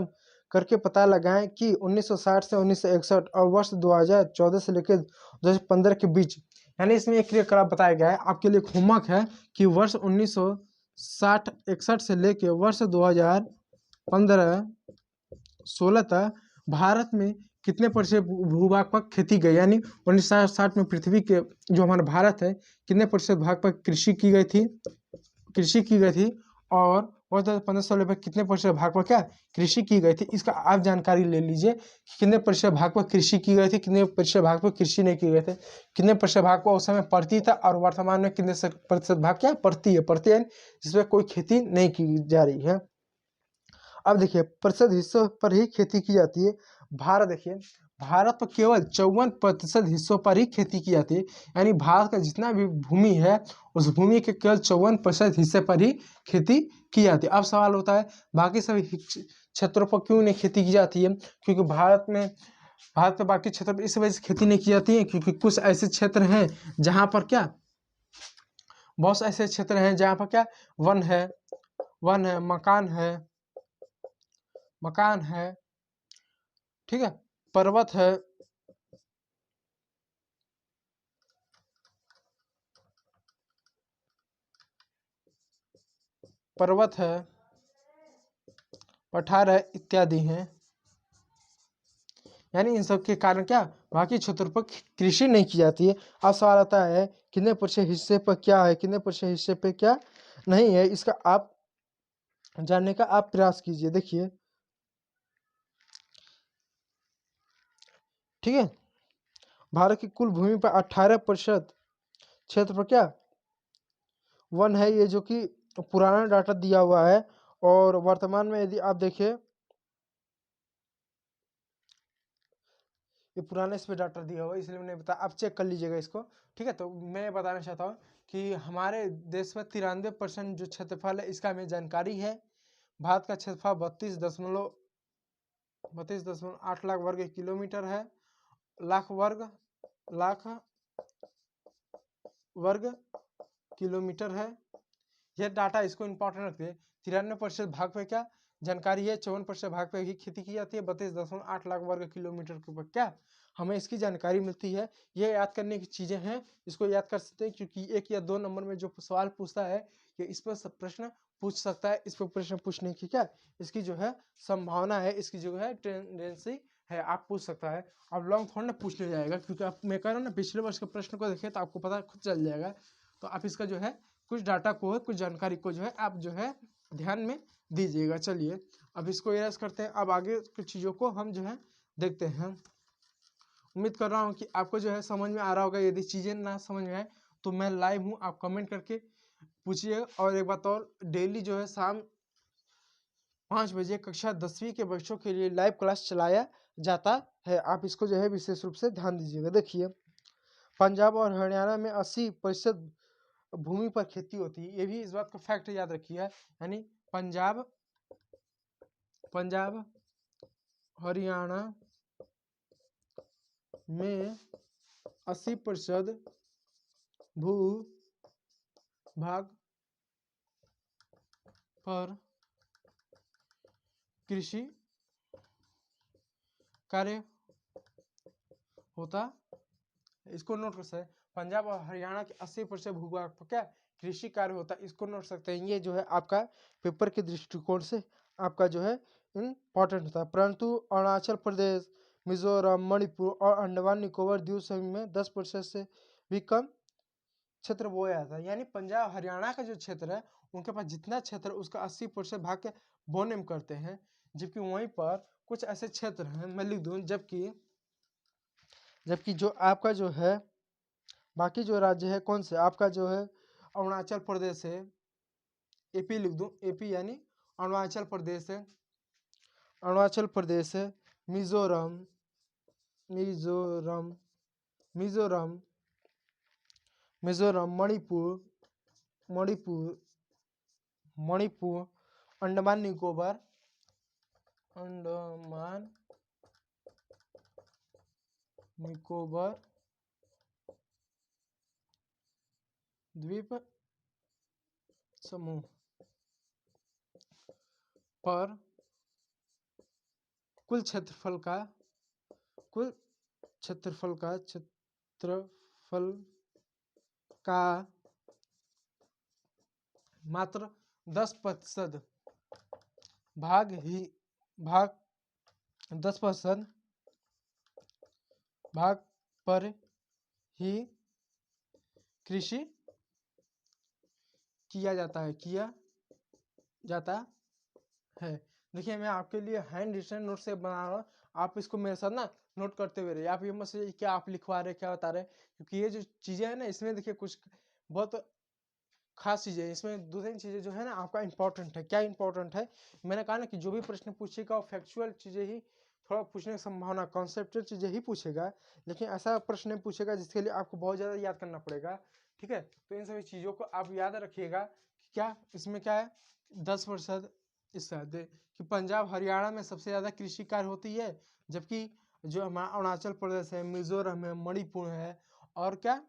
करके पता लगाएं कि 1960 से 1961 और वर्ष 2014 से लेकर 2015 के बीच, यानी इसमें एक क्रियाकलाप बताया गया है। आपके लिए होमवर्क है कि वर्ष 1960-61 से लेकर वर्ष 2015-16 तक भारत में कितने प्रतिशत भूभाग पर खेती गई, यानी 1960 में पृथ्वी के जो हमारा भारत है कितने प्रतिशत भाग पर कृषि की गई थी, और वर्ष 2015-16 में कितने प्रतिशत भाग पर क्या कृषि की गई थी। इसका आप जानकारी ले लीजिए कि कितने प्रतिशत भाग पर कृषि की गई थी, कितने प्रतिशत भाग पर कृषि नहीं की गई थी, कितने प्रतिशत भाग पर उस समय पड़ती था, और वर्तमान में कितने प्रतिशत भाग क्या पड़ती है जिसमें कोई खेती नहीं की जा रही है। अब देखिए प्रतिशत हिस्सों पर ही खेती की जाती है। देखिए भारत पर केवल 54% हिस्सों पर ही खेती की जाती है, यानी भारत का जितना भी भूमि है उस भूमि के केवल 54% हिस्से पर ही खेती की जाती है। अब सवाल होता है बाकी सभी क्षेत्रों पर क्यों नहीं खेती की जाती है, क्योंकि भारत के बाकी क्षेत्र पर इस वजह से खेती नहीं की जाती है क्योंकि कुछ ऐसे क्षेत्र हैं जहाँ पर क्या बहुत ऐसे क्षेत्र हैं जहाँ पर क्या वन है, मकान है, ठीक है, पर्वत है, पठार है इत्यादि हैं। यानी इन सब के कारण क्या बाकी क्षेत्रों पर कृषि नहीं की जाती है। अब सवाल आता है कितने प्रतिशत हिस्से पर क्या है, कितने प्रतिशत हिस्से पे क्या नहीं है, इसका आप जानने का आप प्रयास कीजिए। देखिए ठीक है, भारत की कुल भूमि पर 18% क्षेत्र पर क्या वन है, ये जो कि पुराना डाटा दिया हुआ है। और वर्तमान में यदि आप देखिए ये पुराने इस पे डाटा दिया हुआ है इसलिए मैंने बताया, आप चेक कर लीजिएगा इसको। ठीक है, तो मैं बताना चाहता हूँ कि हमारे देश में 93% जो क्षेत्रफल है इसका हमें जानकारी है। भारत का क्षेत्रफल 32.8 लाख वर्ग किलोमीटर है, लाख वर्ग किलोमीटर है। यह डाटा इसको इंपॉर्टेंट रखते हैं। 93% भाग पे क्या जानकारी है, 54% भाग पे ही खेती की जाती है, 32.8 लाख वर्ग किलोमीटर के ऊपर क्या हमें इसकी जानकारी मिलती है। ये याद करने की चीजें हैं, इसको याद कर सकते हैं क्योंकि 1 या 2 नंबर में जो सवाल पूछता है ये इस पर प्रश्न पूछ सकता है। इस पर प्रश्न पूछने की क्या इसकी जो है संभावना है, इसकी जो है टेंडेंसी है, आप पूछ सकता है। अब लॉन्ग थोड़ा ना पूछने जाएगा क्योंकि आप मैं कह रहा हूँ ना पिछले वर्ष के प्रश्न को देखें तो आपको पता खुद चल जाएगा। तो आप इसका जो है कुछ डाटा को कुछ जानकारी को जो है आप जो है ध्यान में दीजिएगा। चलिए अब इसको इरेज करते हैं। अब आगे कुछ चीज़ों को हम जो है देखते हैं। उम्मीद कर रहा हूँ कि आपको जो है समझ में आ रहा होगा। यदि चीज़ें ना समझ में आए तो मैं लाइव हूँ, आप कमेंट करके पूछिए। और एक बात और, डेली जो है शाम 5 बजे कक्षा 10वीं के बच्चों के लिए लाइव क्लास चलाया जाता है, आप इसको जो है विशेष रूप से ध्यान दीजिएगा। देखिए पंजाब और हरियाणा में 80% भूमि पर खेती होती है, ये भी इस बात का फैक्ट याद रखिए। यानी पंजाब हरियाणा में 80% भू भाग पर कृषि कार्य होता, इसको नोट कर सकते हैं। पंजाब और हरियाणा के 80% भूभाग पर क्या कृषि कार्य होता है, इसको नोट सकते हैं। ये जो है आपका पेपर के दृष्टिकोण से आपका जो है इम्पोर्टेंट होता है। परंतु अरुणाचल प्रदेश, मिजोरम, मणिपुर और अंडमान निकोबार द्वीप समूह में 10% से भी कम क्षेत्र बोया जाता है। यानी पंजाब हरियाणा का जो क्षेत्र है उनके पास जितना क्षेत्र उसका 80% भाग के बोने में करते हैं, जबकि वहीं पर कुछ ऐसे क्षेत्र हैं, मैं लिख दूं, जबकि जो आपका जो है बाकी जो राज्य है कौन से आपका जो है अरुणाचल प्रदेश है, एपी लिख दूं, एपी यानी अरुणाचल प्रदेश है, मिजोरम मिजोरम मिजोरम मिजोरम मणिपुर, अंडमान निकोबार द्वीप समूह पर कुल क्षेत्रफल का मात्र 10% भाग 10% भाग पर ही कृषि किया जाता है। देखिए मैं आपके लिए हैंड रिटन नोट से बना रहा हूँ, आप इसको मेरे साथ ना नोट करते हुए रहिए। आप ये मत सोचिए क्या आप लिखवा रहे क्या बता रहे, क्योंकि ये जो चीजें है ना इसमें देखिए कुछ बहुत खास चीजें हैं। इसमें 2-3 चीजें जो है ना आपका इंपॉर्टेंट है। क्या इंपॉर्टेंट है, मैंने कहा ना कि जो भी प्रश्न पूछेगा वो फैक्चुअल चीजें ही थोड़ा पूछने की संभावना, कॉन्सेप्चुअल चीजें ही पूछेगा, लेकिन ऐसा प्रश्न नहीं पूछेगा जिसके लिए आपको बहुत ज्यादा याद करना पड़ेगा। ठीक है, तो इन सभी चीजों को आप याद रखिएगा कि क्या इसमें क्या है 10% इसका कि पंजाब हरियाणा में सबसे ज्यादा कृषि कार्य होती है, जबकि जो हमारा अरुणाचल प्रदेश है, मिजोरम है, मणिपुर है और क्या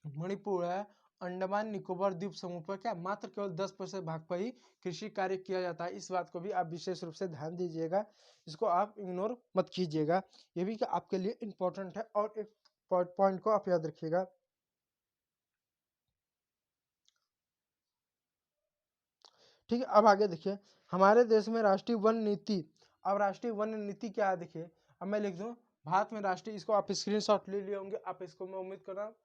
मणिपुर है, अंडमान निकोबार द्वीप समूह पर क्या मात्र केवल 10% भाग पर ही कृषि कार्य किया जाता है। इस बात को भी आप विशेष रूप से ध्यान दीजिएगा, इसको आप इग्नोर मत कीजिएगा, ये भी आपके लिए इम्पोर्टेंट है। और एक पॉइंट को आप याद रखिएगा। ठीक है, अब आगे देखिए हमारे देश में राष्ट्रीय वन नीति। अब राष्ट्रीय वन नीति क्या है देखिए, अब मैं लिख दूं भारत में राष्ट्रीय, इसको आप स्क्रीनशॉट ले लिए होंगे, आप इसको मैं उम्मीद कर रहा हूँ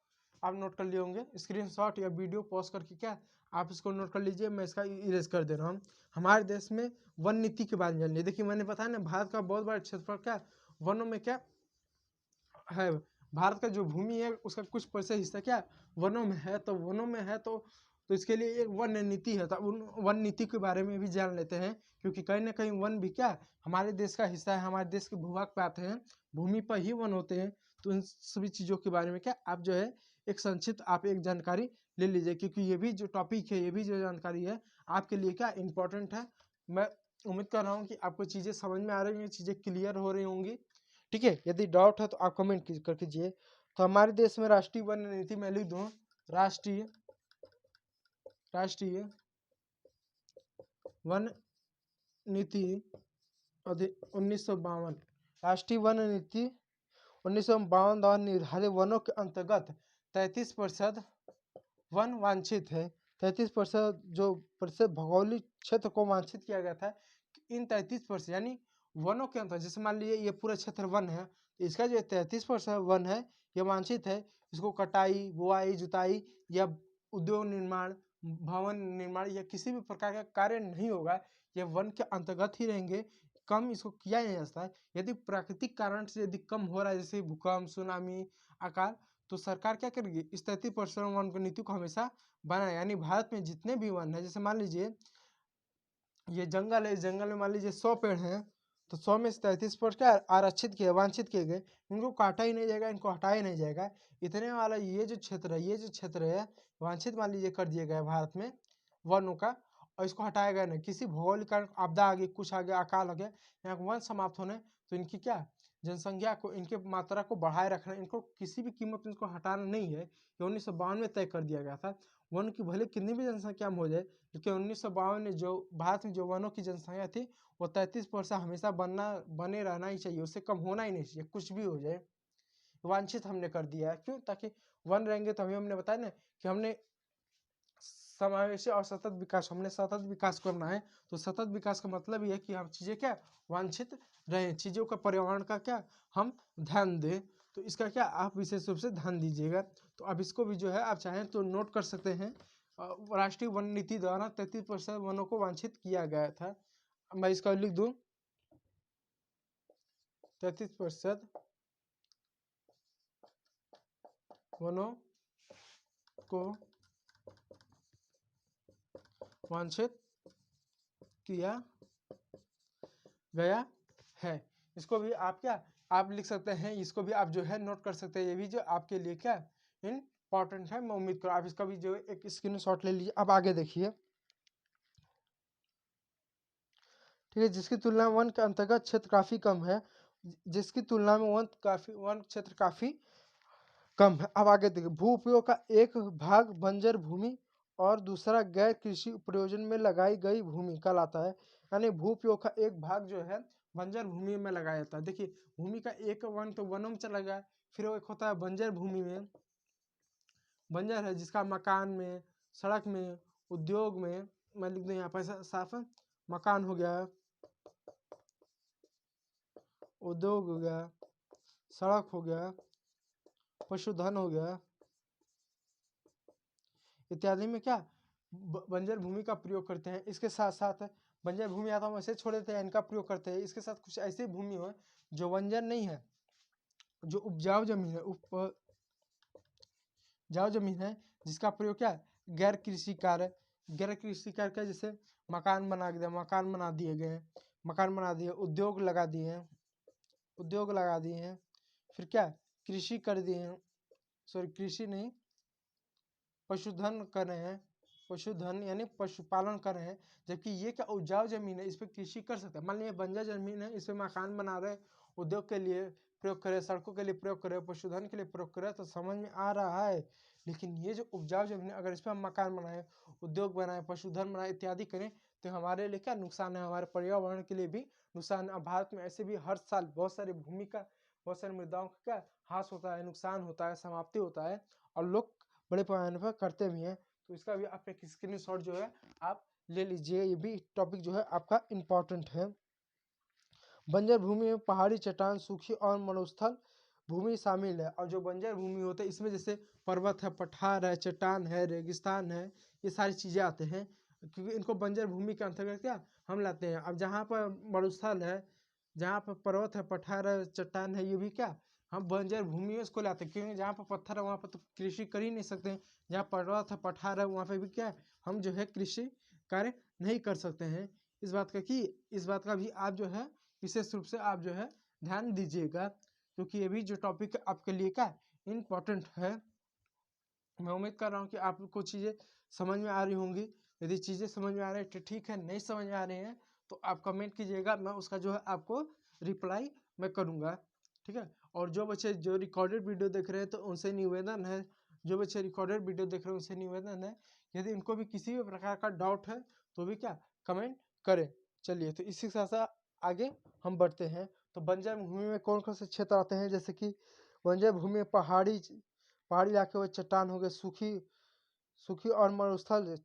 आप नोट कर लिए होंगे। स्क्रीनशॉट या वीडियो पॉज करके क्या आप इसको नोट कर लीजिए, मैं इसका इरेज कर दे रहा हूँ। हमारे देश में वन नीति के बारे में जान लीजिए। देखिए मैंने बताया ना भारत का बहुत बड़ा क्षेत्रफल क्या वनों में क्या है, भारत का जो भूमि है उसका कुछ % हिस्सा क्या वनों में है। तो वनों में है तो तो इसके लिए एक वन नीति है, तो उन वन नीति के बारे में भी जान लेते हैं, क्योंकि कहीं ना कहीं वन भी क्या हमारे देश का हिस्सा है, हमारे देश के भूभाग पे आते हैं, भूमि पर ही वन होते हैं। तो इन सभी चीज़ों के बारे में क्या आप जो है एक संक्षिप्त आप एक जानकारी ले लीजिए, क्योंकि ये भी जो टॉपिक है, ये भी जो जानकारी है आपके लिए क्या इंपॉर्टेंट है। मैं उम्मीद कर रहा हूँ कि आपको चीज़ें समझ में आ रही हैं, चीज़ें क्लियर हो रही होंगी। ठीक है, यदि डाउट है तो आप कमेंट कर कीजिए। तो हमारे देश में राष्ट्रीय वन नीति मैं लिख दूँ, राष्ट्रीय वन नीति 1952, राष्ट्रीय वन नीति 1952 द्वारा निर्धारित वनों के अंतर्गत 33% वन वांछित है। 33% जो प्रतिशत भौगोलिक क्षेत्र को वांछित किया गया था, इन 33% यानी वनों के अंतर, जैसे मान लीजिए ये पूरा क्षेत्र वन है, तो इसका जो 33% वन है ये वांछित है। इसको कटाई, बुआई, जुताई या उद्योग निर्माण, भवन निर्माण या किसी भी प्रकार का कार्य नहीं होगा, ये वन के अंतर्गत ही रहेंगे। कम इसको किया नहीं जा सकता है। यदि प्राकृतिक कारण से यदि कम हो रहा है, जैसे भूकंप, सुनामी, अकाल, तो सरकार क्या करेगी, इस 33% वन की नीति को हमेशा बनाए। यानी भारत में जितने भी वन है, जैसे मान लीजिए ये जंगल है, इस जंगल में मान लीजिए 100 पेड़ हैं, तो 100 में से 33% क्या आरक्षित किए, वांछित किए गए, इनको काटा ही नहीं जाएगा, इनको हटाया ही नहीं जाएगा। इतने वाला ये जो क्षेत्र है, ये जो क्षेत्र है वांछित मान लीजिए कर दिया गया है भारत में वनों का, और इसको हटाया गया नहीं। किसी भौगोलिक कारण आपदा आ गई, कुछ आ गया, अकाल आ गया, यहाँ वन समाप्त होने, तो इनकी क्या जनसंख्या को, इनके मात्रा को बढ़ाए रखना, इनको किसी भी कीमत में इनको हटाना नहीं है। ये 1952 में तय कर दिया गया था। वन की भले कितनी भी जनसंख्या में हो जाए, लेकिन 1952 में जो भारत में जो वनों की जनसंख्या थी वो 33% हमेशा बने रहना ही चाहिए, उससे कम होना ही नहीं चाहिए, कुछ भी हो जाए। वांछित हमने कर दिया है, क्यों? ताकि वन रहेंगे तो हमने बताया ना कि हमने समावेशी और सतत विकास, हमने सतत विकास करना है। तो सतत विकास का मतलब ये है कि हम चीज़ें क्या वांछित रहे, चीज़ों का, पर्यावरण का क्या हम ध्यान दें। तो इसका क्या आप विशेष रूप से ध्यान दीजिएगा। तो अब इसको भी जो है आप चाहें तो नोट कर सकते हैं। राष्ट्रीय वन नीति द्वारा 33% वनों को वांछित किया गया था। मैं इसका लिख दूं, 33% वनों को वांछित किया गया है। इसको भी आप क्या आप लिख सकते हैं, इसको भी आप जो है नोट कर सकते हैं। ये भी जो आपके लिए क्या इम्पोर्टेंट है। मैं उम्मीद करूँ आप इसका भी जो है एक स्क्रीनशॉट ले लीजिए। अब आगे देखिए, ठीक है, जिसकी तुलना में वन के अंतर्गत क्षेत्र काफी कम है, जिसकी तुलना में वन क्षेत्र काफी कम है। अब आगे देखिए, भू उपयोग का एक भाग बंजर भूमि और दूसरा गैर कृषि प्रयोजन में लगाई गई भूमि कहलाता है। यानी भू उपयोग का एक भाग जो है बंजर भूमि में लगाया जाता है। देखिए, भूमि का एक वन तो वनों में चला गया, फिर वो एक होता है बंजर भूमि में। बंजर है जिसका मकान में, सड़क में, उद्योग में, मैं लिख दूं यहाँ पर साफ, मकान हो गया, उद्योग हो गया, सड़क हो गया, पशुधन हो गया इत्यादि में क्या बंजर भूमि का प्रयोग करते हैं। इसके साथ साथ बंजर भूमि आता हम ऐसे छोड़ देते हैं, इनका प्रयोग करते हैं। इसके साथ कुछ ऐसी भूमि हो जो बंजर नहीं है, जो उपजाऊ जमीन है, उपजाऊ जमीन है, जिसका प्रयोग क्या गैर कृषि कार्य, गैर कृषि कार्य का, जैसे मकान बना दिया, मकान बना दिए गए, मकान बना दिए, उद्योग लगा दिए, उद्योग लगा दिए हैं, फिर क्या कृषि कर दिए हैं, सॉरी कृषि नहीं, पशुधन कर रहे हैं, पशुधन यानी पशुपालन कर रहे हैं। जबकि ये क्या उपजाऊ जमीन है, इस पर कृषि कर सकते हैं। मान लीजिए बंजर जमीन है, इस पर मकान बना रहे, उद्योग के लिए प्रयोग करें, सड़कों के लिए प्रयोग करें, पशुधन के लिए प्रयोग करें, तो समझ में आ रहा है। लेकिन ये जो उपजाऊ जमीन है, अगर इस पर हम मकान बनाए, उद्योग बनाए, पशुधन बनाए इत्यादि करें, तो हमारे लिए क्या नुकसान है, हमारे पर्यावरण के लिए भी नुकसान है। भारत में ऐसे भी हर साल बहुत सारी भूमि का, बहुत सारी मृदाओं का क्या ह्रास होता है, नुकसान होता है, समाप्ति होता है, और लोग बड़े पैमाने पर करते भी हैं। तो इसका भी आप एक स्क्रीनशॉट जो है आप ले लीजिए। ये भी टॉपिक जो है आपका इम्पोर्टेंट है। बंजर भूमि में पहाड़ी चट्टान, सूखी और मरुस्थल भूमि शामिल है। और जो बंजर भूमि होते हैं इसमें जैसे पर्वत है, पठार है, चट्टान है, रेगिस्तान है, ये सारी चीज़ें आते हैं, क्योंकि इनको बंजर भूमि के अंतर्गत क्या हम लाते हैं। अब जहाँ पर मरुस्थल है, जहाँ पर पर्वत है, पठार है, चट्टान है, ये भी क्या हम बंजर भूमि में इसको लाते हैं, क्योंकि जहाँ पर पत्थर है वहाँ पर तो कृषि कर ही नहीं सकते हैं। जहाँ पर्वत है पठार है वहाँ पे भी क्या है, हम जो है कृषि कार्य नहीं कर सकते हैं। इस बात का भी आप जो है विशेष रूप से आप जो है ध्यान दीजिएगा, क्योंकि ये भी जो टॉपिक आपके लिए क्या इम्पोर्टेंट है। मैं उम्मीद कर रहा हूँ कि आपको चीज़ें समझ में आ रही होंगी। यदि चीज़ें समझ में आ रही है तो ठीक है, नहीं समझ में आ रही हैं तो आप कमेंट कीजिएगा, मैं उसका जो है आपको रिप्लाई मैं करूँगा, ठीक है। और जो बच्चे जो रिकॉर्डेड वीडियो देख रहे हैं तो उनसे निवेदन है, जो बच्चे रिकॉर्डेड वीडियो देख रहे हैं उनसे निवेदन है, यदि उनको भी किसी भी प्रकार का डाउट है तो भी क्या कमेंट करें। चलिए तो इसी के साथ साथ आगे हम बढ़ते हैं। तो बंजर भूमि में कौन कौन से क्षेत्र आते हैं, जैसे कि बंजर भूमि में पहाड़ी इलाके व चट्टान हो गए, सूखी और मरुस्थल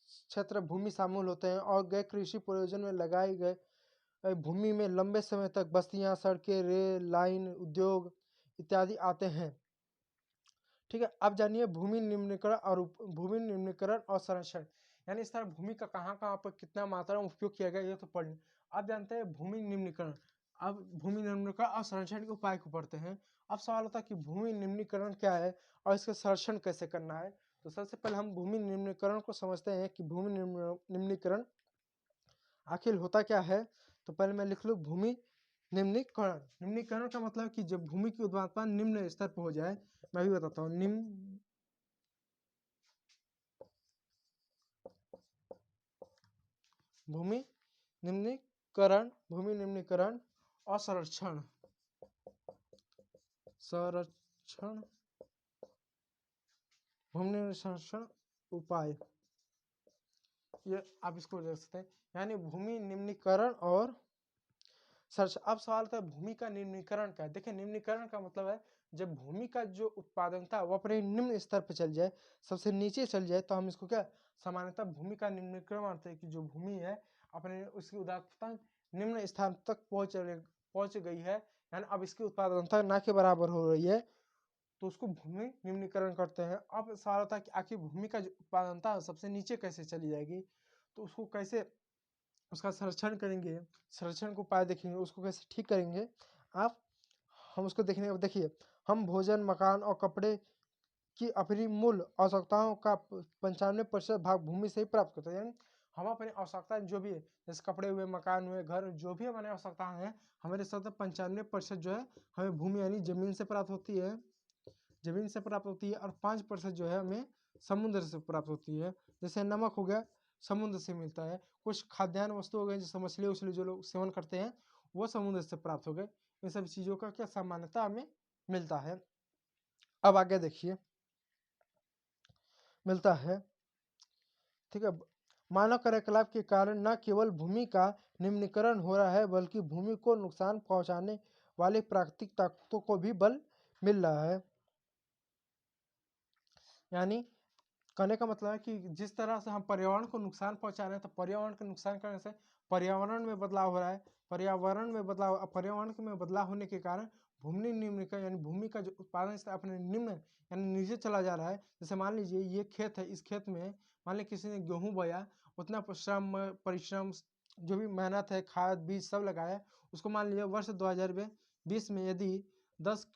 क्षेत्र भूमि शामिल होते हैं, और गैर कृषि प्रयोजन में लगाए गए भूमि में लंबे समय तक बस्तियां, सड़कें, रेल लाइन, उद्योग इत्यादि आते हैं, ठीक है। अब जानिए भूमि निम्नीकरण और संरक्षण, यानी इस तरह भूमि का कहाँ कहाँ पर कितना मात्रा में उपयोग किया गया ये तो पढ़ लें। अब जानते हैं भूमि निम्नीकरण। अब भूमि निम्नीकरण और संरक्षण के उपाय को पढ़ते हैं। अब सवाल होता है कि भूमि निम्नीकरण क्या है और इसका संरक्षण कैसे करना है। तो सबसे पहले हम भूमि निम्नीकरण को समझते हैं कि भूमि निम्नीकरण आखिर होता क्या है। तो पहले मैं लिख लूँ भूमि निम्नीकरण। निम्नीकरण का मतलब कि जब भूमि की उर्वरता निम्न स्तर पर हो जाए, मैं भी बताता हूँ। भूमि निम्नीकरण और संरक्षण भूमि संरक्षण उपाय, ये आप इसको देख सकते हैं, यानी भूमि निम्नीकरण और सर्च। अब सवाल था भूमि का निम्नीकरण क्या है। देखिए निम्नीकरण का मतलब है जब भूमि का जो उत्पादन था वो अपने निम्न स्तर पर चल जाए, सबसे नीचे चल जाए, तो हम इसको क्या सामान्यतः भूमि का निम्नीकरण मानते हैं कि जो भूमि है अपने उसकी उदारता निम्न स्थान तक पहुंच गई है, यानी अब इसकी उत्पादनता ना के बराबर हो रही है, तो उसको भूमि निम्नीकरण करते हैं। अब सवाल होता है कि आखिर भूमि का जो उत्पादनता सबसे नीचे कैसे चली जाएगी, तो उसको कैसे उसका संरक्षण करेंगे, संरक्षण को उपाय देखेंगे, उसको कैसे ठीक करेंगे आप, हम उसको देखने। देखिए हम भोजन, मकान और कपड़े की अपनी मूल आवश्यकताओं का 95% भाग भूमि से ही प्राप्त करते हैं। यानी हम अपनी आवश्यकता जो भी है, जैसे कपड़े हुए, मकान हुए, घर, जो भी हमारी आवश्यकता है, हमारे साथ 95% जो है हमें भूमि यानी जमीन से प्राप्त होती है, और 5% जो है हमें समुद्र से प्राप्त होती है। जैसे नमक हो गया समुद्र से मिलता है, कुछ खाद्यान्न वस्तु हो गए जैसे मछली उछली जो लोग सेवन करते हैं वो समुद्र से प्राप्त हो गए। इन सब चीज़ों का क्या सामान्यता हमें मिलता है। अब आगे देखिए मिलता है, ठीक है। मानव क्रियाकलाप के कारण न केवल भूमि का निम्नीकरण हो रहा है, बल्कि भूमि को नुकसान पहुंचाने वाले प्राकृतिक ताकतों को भी बल मिल रहा है। यानी कहने का मतलब है कि जिस तरह से हम पर्यावरण को नुकसान पहुंचा रहे हैं, तो पर्यावरण को नुकसान करने से पर्यावरण में बदलाव हो रहा है। पर्यावरण में बदलाव होने के कारण भूमि निम्नीकरण यानी भूमि का जो उत्पादन स्तर अपने निम्न यानी नीचे चला जा रहा है। जैसे मान लीजिए ये खेत है, इस खेत में मान लीजिए किसी ने गेहूँ बोया, उतना परिश्रम जो भी मेहनत है, खाद बीज सब लगाया, उसको मान लीजिए वर्ष 2020 में यदि 10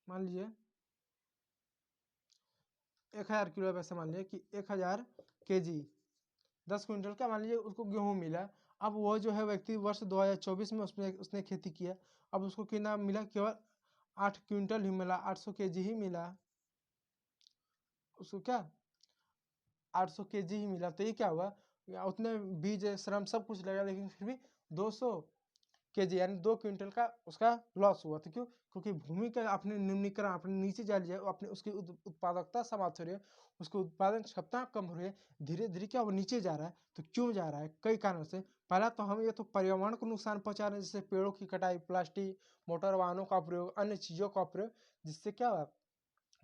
मान लीजिए 1000 किलो वैसे मान लीजिए कि 1000 kg 10 क्विंटल का मान लीजिए उसको गेहूँ मिला। अब वो जो है व्यक्ति वर्ष 2024 में उसने खेती किया, अब उसको कितना मिला, केवल 8 क्विंटल ही मिला, 800 kg ही मिला उसको, क्या 800 kg ही मिला। तो ये क्या हुआ, उतने बीज श्रम सब कुछ लगा, लेकिन फिर भी 200 kg यानी 2 क्विंटल का उसका लॉस हुआ। तो क्यों, क्योंकि भूमि का अपने निम्नीकरण अपने नीचे जा लिया, अपने उसकी उत्पादकता समाप्त हो रही है, उसकी उत्पादन क्षमता कम हो रही है, धीरे धीरे क्या वो नीचे जा रहा है। तो क्यों जा रहा है, कई कारणों से। पहला तो हम ये तो पर्यावरण को नुकसान पहुंचा रहे हैं, जैसे पेड़ों की कटाई, प्लास्टिक, मोटर वाहनों का प्रयोग, अन्य चीज़ों का प्रयोग, जिससे क्या हुआ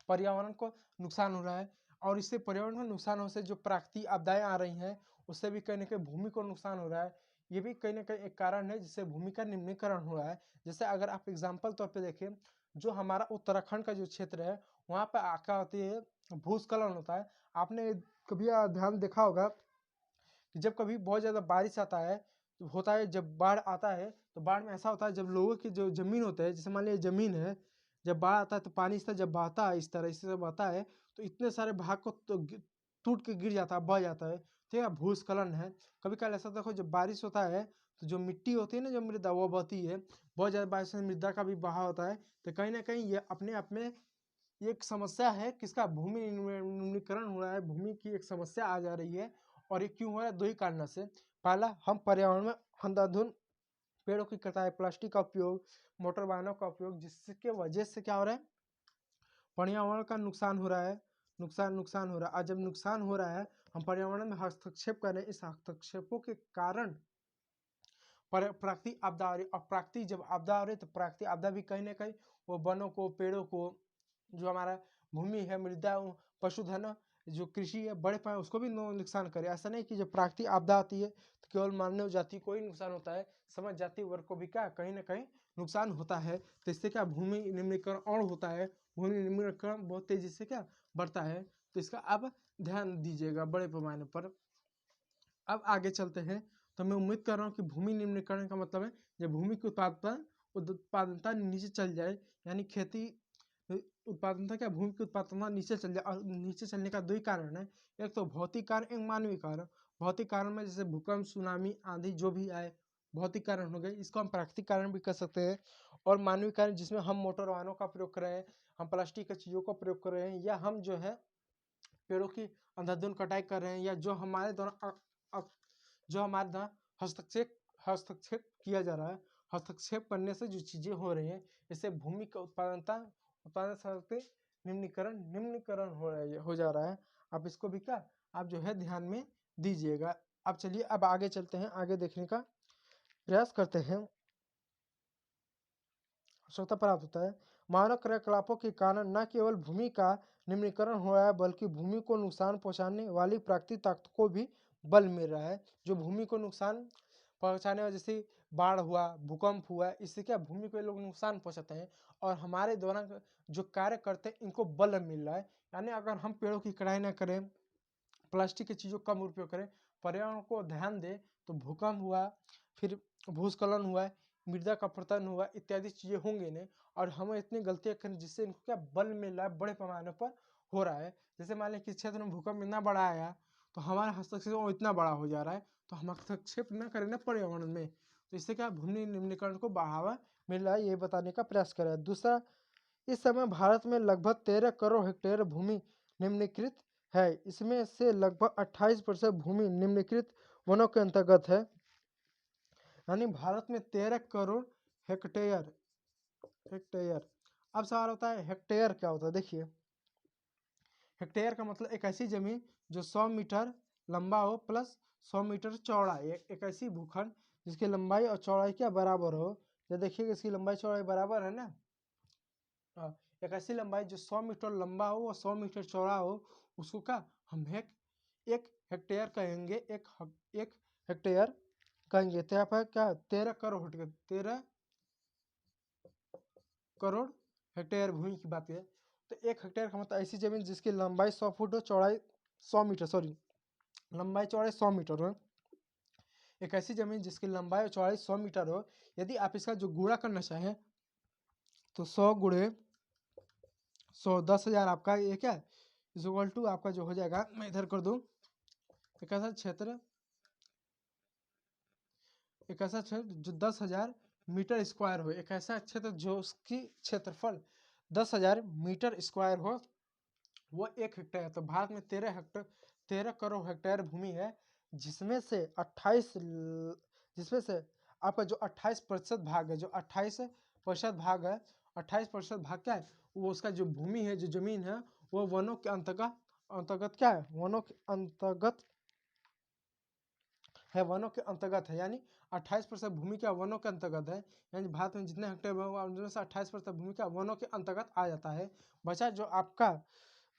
पर्यावरण को नुकसान हो रहा है। और इससे पर्यावरण को नुकसान होने से जो प्राकृतिक आपदाएं आ रही हैं उससे भी कहीं ना कहीं भूमि को नुकसान हो रहा है। ये भी कहीं ना कहीं एक कारण है जिससे भूमि का निम्नीकरण हो रहा है। जैसे अगर आप एग्जाम्पल तौर पे देखें, जो हमारा उत्तराखंड का जो क्षेत्र है वहाँ पर क्या होती है, भूस्खलन होता है। आपने कभी ध्यान देखा होगा कि जब कभी बहुत ज़्यादा बारिश आता है होता है जब बाढ़ आता है, तो बाढ़ में ऐसा होता है जब लोगों की जो जमीन होता है, जैसे मान लीजिए जमीन है, जब बाढ़ आता है तो पानी इस तरह जब बहता है, इस तरह से बहता है, तो इतने सारे भाग को तो टूट के गिर जाता है, बह जाता है, ठीक है, भूस्खलन है। कभी कभी ऐसा देखो जब बारिश होता है तो जो मिट्टी होती है ना, जो मृदा वो बहती है, बहुत ज़्यादा बारिश से मृदा का भी बहाव होता है। तो कहीं ना कहीं ये अपने आप में ये एक समस्या है, किसका भूमि न्यूनीकरण हो रहा है, भूमि की एक समस्या आ जा रही है। और ये क्यों हो रहा है? दो ही कारणों से। पहला, हम पर्यावरण में अंधाधुंध पेड़ों की कटाई, प्लास्टिक का उपयोग, मोटर वाहनों का उपयोग, जिसके वजह से क्या हो रहा है, पर्यावरण का नुकसान हो रहा है, नुकसान हो रहा है। और जब नुकसान हो रहा है, हम पर्यावरण में हस्तक्षेप कर रहे हैं, इस हस्तक्षेपों के कारण प्राकृतिक आपदा आ रही। और प्राकृतिक जब आपदा आ रही तो प्राकृतिक आपदा भी कहीं ना कहीं वो वनों को, पेड़ों को, जो हमारा भूमि है, मृदा, पशुधन, जो कृषि है, बड़े पाए उसको भी नुकसान करे। ऐसा नहीं कि जब प्राकृतिक आपदा आती है तो केवल मानव जाति को ही नुकसान होता है, समाज जाति वर्ग को भी क्या कहीं ना कहीं नुकसान होता है। तो इससे क्या भूमि निम्नीकरण और होता है, भूमि निम्नीकरण बहुत तेजी से क्या बढ़ता है। तो इसका अब ध्यान दीजिएगा बड़े पैमाने पर। अब आगे चलते हैं। तो मैं उम्मीद कर रहा हूँ कि भूमि निम्नीकरण का मतलब है जब भूमि की उत्पादनता नीचे चल जाए, यानी खेती उत्पादनता क्या, भूमि की उत्पादनता नीचे चल जाए। और नीचे चलने का दो ही कारण है, एक तो भौतिक कारण, एक मानवीय कारण। भौतिक कारण में जैसे भूकंप, सुनामी, आंधी जो भी आए, भौतिक कारण हो गए, इसको हम प्राकृतिक कारण भी कर सकते हैं। और मानवीय कारण जिसमें हम मोटर वाहनों का प्रयोग कर रहे हैं, हम प्लास्टिक की चीज़ों का प्रयोग कर रहे हैं, या हम जो है पेड़ों की अंधाधुंध कटाई कर रहे हैं, या जो हमारे द्वारा हस्तक्षेप किया जा रहा है। हस्तक्षेप करने से जो चीजें हो रही हैं, इससे भूमि का उत्पादन शक्ति निम्नीकरण हो जा रहा है। आप इसको भी क्या, आप जो है ध्यान में दीजिएगा। अब चलिए अब आगे चलते हैं, आगे देखने का प्रयास करते हैं। आवश्यकता प्राप्त होता है। मानव क्रियाकलापों के कारण न केवल भूमि का निम्नीकरण हो रहा है, बल्कि भूमि को नुकसान पहुंचाने वाली प्राकृतिक ताकत को भी बल मिल रहा है। जो भूमि को नुकसान पहुंचाने वाले, जैसे बाढ़ हुआ, भूकंप हुआ, इससे क्या भूमि को लोग नुकसान पहुंचाते हैं, और हमारे द्वारा जो कार्य करते हैं इनको बल मिल रहा है। यानी अगर हम पेड़ों की कटाई न करें, प्लास्टिक की चीज़ों का कम उपयोग करें, पर्यावरण को ध्यान दें, तो भूकंप हुआ, फिर भूस्खलन हुआ, मृदा का पतन हुआ, इत्यादि चीज़ें होंगी नहीं। और हमें इतनी गलतियाँ करें जिससे इनको क्या बल मिल रहा है, बड़े पैमाने पर हो रहा है। जैसे मान लें किस क्षेत्र में भूकंप इतना बड़ा आया, तो हमारा हस्तक्षेप इतना बड़ा हो जा रहा है, तो हम हस्तक्षेप न करें ना पर्यावरण में, तो इससे क्या भूमि निम्नीकरण को बढ़ावा मिल रहा है, ये बताने का प्रयास करा है। दूसरा, इस समय भारत में लगभग 13 करोड़ हेक्टेयर भूमि निम्नीकृत है। इसमें से लगभग 28% भूमि निम्नीकृत वनों के अंतर्गत है। यानी भारत में 13 करोड़ हेक्टेयर हेक्टेयर अब सवाल होता है हेक्टेयर क्या होता है। देखिए, हेक्टेयर का मतलब एक ऐसी जमीन जो 100 मीटर लंबा हो प्लस 100 मीटर चौड़ा, एक ऐसी भूखंड जिसकी लंबाई और चौड़ाई क्या बराबर हो। तो देखिए इसकी लंबाई चौड़ाई बराबर है ना। एक ऐसी लंबाई जो 100 मीटर लंबा हो और 100 मीटर चौड़ा हो, उसको क्या हम एक हेक्टेयर कहेंगे। एक हेक्टेयर कहेंगे। तो यहाँ पर क्या 13 करोड़ हेक्टेयर, 13 करोड़ हेक्टेयर भूमि की बात है। तो एक हेक्टेयर का मतलब ऐसी जमीन जिसकी लंबाई 100 फुट हो, चौड़ाई 100 मीटर, सॉरी लंबाई चौड़ाई 100 मीटर हो। एक ऐसी जमीन जिसकी लंबाई और चौड़ाई 100 मीटर हो। यदि आप इसका जो गुणा करना चाहें तो 100 गुणे 100, 10,000 आपका ये क्या इज इक्वल टू आपका जो हो जाएगा, मैं इधर कर दूं, एक ऐसा क्षेत्र जो 10,000 मीटर स्क्वायर हो, एक ऐसा क्षेत्र जो उसकी क्षेत्रफल 10,000 मीटर स्क्वायर हो, वो एक हेक्टेयर है। तो भारत में 13 करोड़ हेक्टेयर भूमि है, जिसमें से 28 जिसमें से आपका जो 28% भाग है, जो 28% भाग है, 28% भाग क्या है, वो उसका जो भूमि है, जो जमीन है, वो वनों के अंतर्गत क्या है, वनों के अंतर्गत है, वनों के अंतर्गत है। यानी 28% भूमि क्या वनों के अंतर्गत है। यानी भारत में जितने हेक्टेयर होगा उनमें से 28% भूमि क्या वनों के अंतर्गत आ जाता है। बचा जो आपका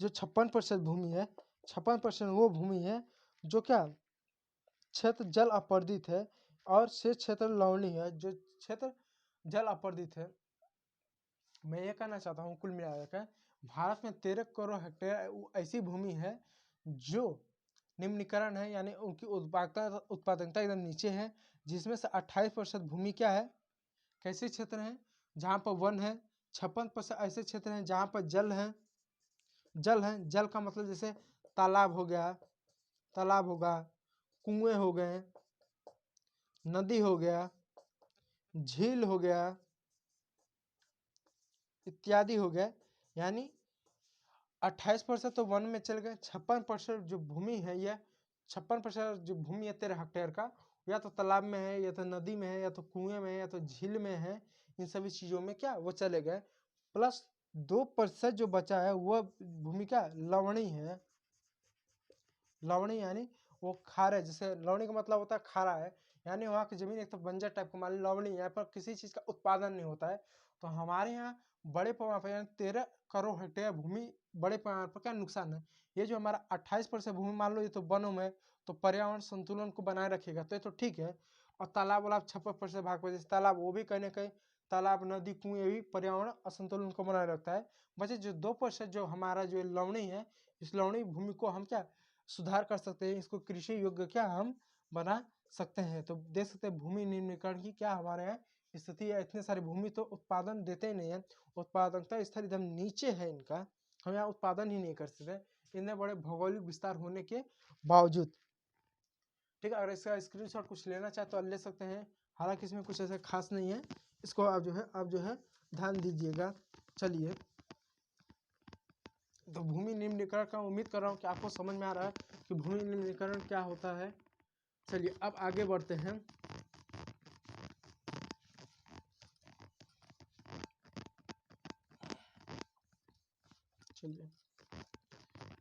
जो 56% भूमि है, 56% वो भूमि है जो क्या क्षेत्र जल अपर्दित है, और शेष क्षेत्र लवणी है। जो क्षेत्र जल अपर्दित है, मैं ये कहना चाहता हूँ कुल मिलाकर भारत में 13 करोड़ हेक्टेयर ऐसी भूमि है जो निम्नीकरण है, यानी उनकी उत्पादकता एकदम नीचे है, जिसमें से 28% भूमि क्या है, कैसे क्षेत्र हैं जहाँ पर वन है, 56% ऐसे क्षेत्र हैं जहाँ पर जल है। जल का मतलब जैसे तालाब हो गया, तालाब होगा, कुएं हो गए, नदी हो गया, झील हो गया, इत्यादि हो गया। यानी 28% तो वन में चल गए, 56% जो भूमि है, यह 56% जो भूमि है 13 हेक्टेयर का, या तो तालाब में है, या तो नदी में है, या तो कुएं में है, या तो झील में है। इन सभी चीजों में क्या वो चले गए। प्लस 2% जो बचा है वह भूमि क्या लवणी है। लवणी यानी वो खारा है, जैसे लवणी का मतलब होता है खारा है, यानी वहाँ की जमीन एक तो बंजर टाइप का, मान लो लवणी, यहाँ पर किसी चीज का उत्पादन नहीं होता है। तो हमारे यहाँ बड़े पैमाने पर यानी 13 करोड़ हेक्टेयर भूमि बड़े पैमाने पर क्या नुकसान है। ये जो हमारा 28% भूमि मान लो ये तो वनों में, तो पर्यावरण संतुलन को बनाए रखेगा, तो ये तो ठीक है। और तालाब वालाब 56% भाग पर, जैसे तालाब वो भी कहीं ना कहीं, तालाब नदी कुएं भी पर्यावरण असंतुलन को बनाए रखता है। बचे जो 2% जो हमारा जो लवणी है, इस लवणी भूमि को हम क्या सुधार कर सकते हैं, इसको कृषि योग्य क्या हम बना सकते हैं। तो देख सकते हैं भूमि निम्नीकरण की क्या हमारे यहाँ स्थिति है। इतने सारी भूमि तो उत्पादन देते ही नहीं है, उत्पादकता स्तर एकदम नीचे है इनका, हम यहाँ उत्पादन ही नहीं कर सकते इतने बड़े भौगोलिक विस्तार होने के बावजूद। ठीक है, अगर इसका स्क्रीनशॉट कुछ लेना चाहे तो ले सकते हैं, हालांकि इसमें कुछ ऐसा खास नहीं है, इसको आप जो है ध्यान दीजिएगा। चलिए, तो भूमि निम्नीकरण का उम्मीद कर रहा हूँ कि आपको समझ में आ रहा है कि भूमि निम्नीकरण क्या होता है। चलिए अब आगे बढ़ते हैं। चलिए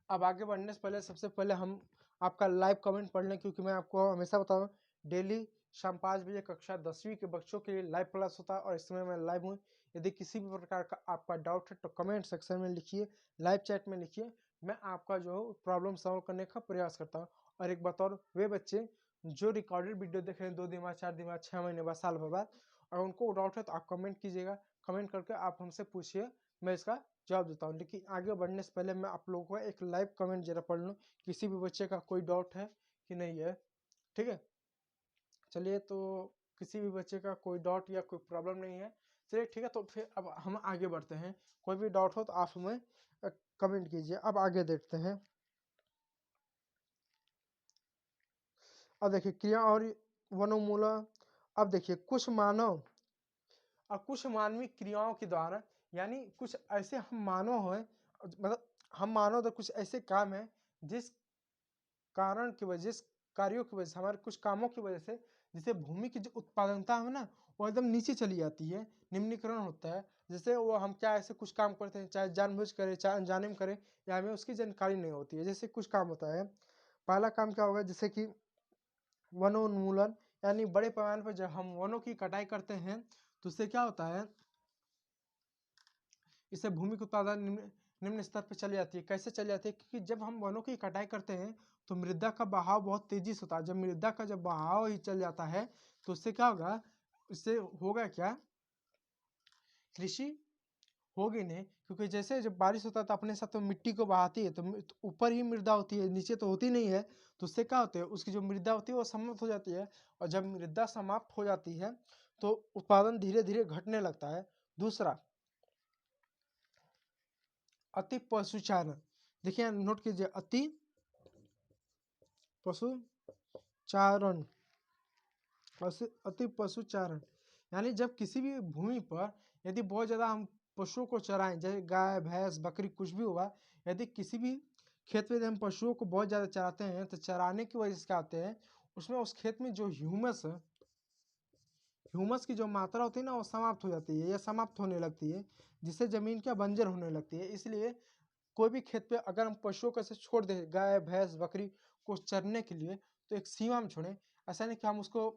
अब आगे बढ़ने से पहले सबसे पहले हम आपका लाइव कमेंट पढ़ लें, क्योंकि मैं आपको हमेशा बताऊँ डेली शाम 5 बजे कक्षा 10वीं के बच्चों के लिए लाइव क्लास होता है, और इस समय मैं लाइव हूँ। यदि किसी भी प्रकार का आपका डाउट है तो कमेंट सेक्शन में लिखिए, लाइव चैट में लिखिए, मैं आपका जो प्रॉब्लम सॉल्व करने का प्रयास करता हूँ। और एक बात और, वे बच्चे जो रिकॉर्डेड वीडियो देख रहे हैं 2 दिन बाद, 4 दिन बाद, 6 महीने बाद, साल भर बाद, अगर उनको डाउट है तो आप कमेंट कीजिएगा, कमेंट करके आप हमसे पूछिए, मैं इसका जवाब देता हूँ। लेकिन आगे बढ़ने से पहले मैं आप लोगों को एक लाइव कमेंट जरा पढ़ लूँ, किसी भी बच्चे का कोई डाउट है कि नहीं है। ठीक है, चलिए, तो किसी भी बच्चे का कोई डाउट या कोई प्रॉब्लम नहीं है। चलिए ठीक है, तो फिर अब हम आगे बढ़ते हैं। कोई भी डाउट हो तो आप हमें कमेंट कीजिए। अब आगे देखते हैं। अब देखिए क्रिया और वनोन्मूलन। अब देखिए कुछ मानव और कुछ मानवीय क्रियाओं के द्वारा, यानी कुछ ऐसे हम मानव हैं, मतलब हम मानव तो कुछ ऐसे काम है जिस कारण की वजह, जिस कार्यों की वजह से, हमारे कुछ कामों की वजह से, जिससे भूमि की जो उत्पादकता है ना वो एकदम नीचे चली जाती है, निम्नीकरण होता है। जैसे वो हम क्या ऐसे कुछ काम करते हैं, चाहे जानबूझ करें चाहे अनजाने में करें, या हमें उसकी जानकारी नहीं होती है। जैसे कुछ काम होता है, पहला काम क्या होगा, जैसे कि वनोन्मूलन, यानी बड़े पैमाने पर जब हम वनों की कटाई करते हैं तो उससे क्या होता है, इससे भूमि की उत्पादन निम्न स्तर पर चली जाती है। कैसे चली जाती है, क्योंकि जब हम वनों की कटाई करते हैं तो मृदा का बहाव बहुत तेजी से होता है। जब मृदा का जब बहाव ही चल जाता है तो उससे क्या होगा, इससे होगा क्या, कृषि होगी नहीं। क्योंकि जैसे जब बारिश होता है तो अपने साथ तो मिट्टी को बहाती है, तो ऊपर ही मृदा होती है, नीचे तो होती नहीं है। तो उससे क्या होता है, उसकी जो मृदा होती है वो समाप्त हो जाती है, और जब मृदा समाप्त हो जाती है तो उत्पादन धीरे धीरे घटने लगता है। दूसरा, अति पशुचारण। देखिए नोट कीजिए, अति पशुचारण, अति पशुचारण, यानी जब किसी भी भूमि पर यदि बहुत ज़्यादा हम पशुओं को चराएं, जैसे गाय भैंस बकरी कुछ भी हुआ, यदि किसी भी खेत में हम पशुओं को बहुत ज़्यादा चराते हैं तो चराने की वजह से क्या होते हैं, उसमें उस खेत में जो ह्यूमस की जो मात्रा होती है ना वो समाप्त हो जाती है या समाप्त होने लगती है, जिससे ज़मीन क्या बंजर होने लगती है। इसलिए कोई भी खेत पे अगर हम पशुओं को ऐसे छोड़ दें, गाय भैंस बकरी को चरने के लिए, तो एक सीमा में छोड़ें। ऐसा नहीं कि हम उसको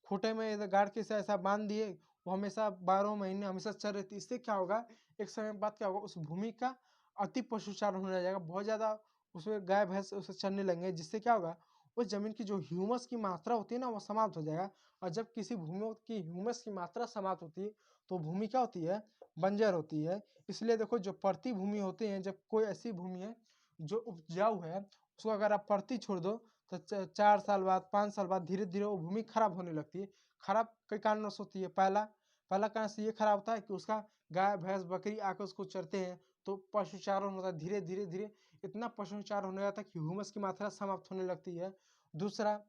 खूंटे में इधर गाड़ के से ऐसा बांध दिए, वो हमेशा 12 महीने हमेशा चर रहती है। इससे क्या होगा, एक समय बाद क्या होगा, उस भूमि का अति पशुचारण होने जाएगा, बहुत ज़्यादा उसमें गाय भैंस उसे चरने लगेंगे, जिससे क्या होगा, उस जमीन की जो ह्यूमस की मात्रा होती है ना वो समाप्त हो जाएगा। और जब किसी भूमि की ह्यूमस की मात्रा समाप्त होती है तो भूमि क्या होती है, बंजर होती है। इसलिए देखो जो परती भूमि होती है, जब कोई ऐसी भूमि है जो उपजाऊ है, उसको अगर आप परती छोड़ दो तो 4 साल बाद 5 साल बाद धीरे धीरे वो भूमि खराब होने लगती है। खराब कई कारणों से होती है। पहला पहला कारण से ये खराब होता है कि उसका गाय भैंस बकरी आकर उसको चरते हैं, तो पशुचारण होता है। धीरे धीरे धीरे इतना पशुचारण होने लगता है कि ह्यूमस की मात्रा समाप्त होने लगती है। दूसरा,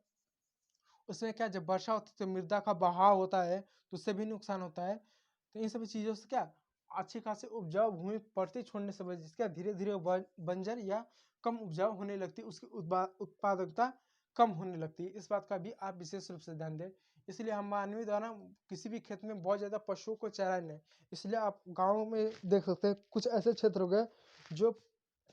उसमें क्या, जब वर्षा होती है तो मृदा का बहाव होता है, तो उससे भी नुकसान होता है। तो इन सभी चीज़ों से क्या, अच्छी खासी उपजाऊ भूमि पड़ती छोड़ने से वजह से क्या धीरे धीरे बंजर या कम उपजाऊ होने लगती है, उसकी उत्पादकता कम होने लगती है। इस बात का भी आप विशेष रूप से ध्यान दें। इसलिए हम मानवीय द्वारा किसी भी खेत में बहुत ज़्यादा पशुओं को चराना है। इसलिए आप गाँव में देख सकते हैं कुछ ऐसे क्षेत्र हो गए जो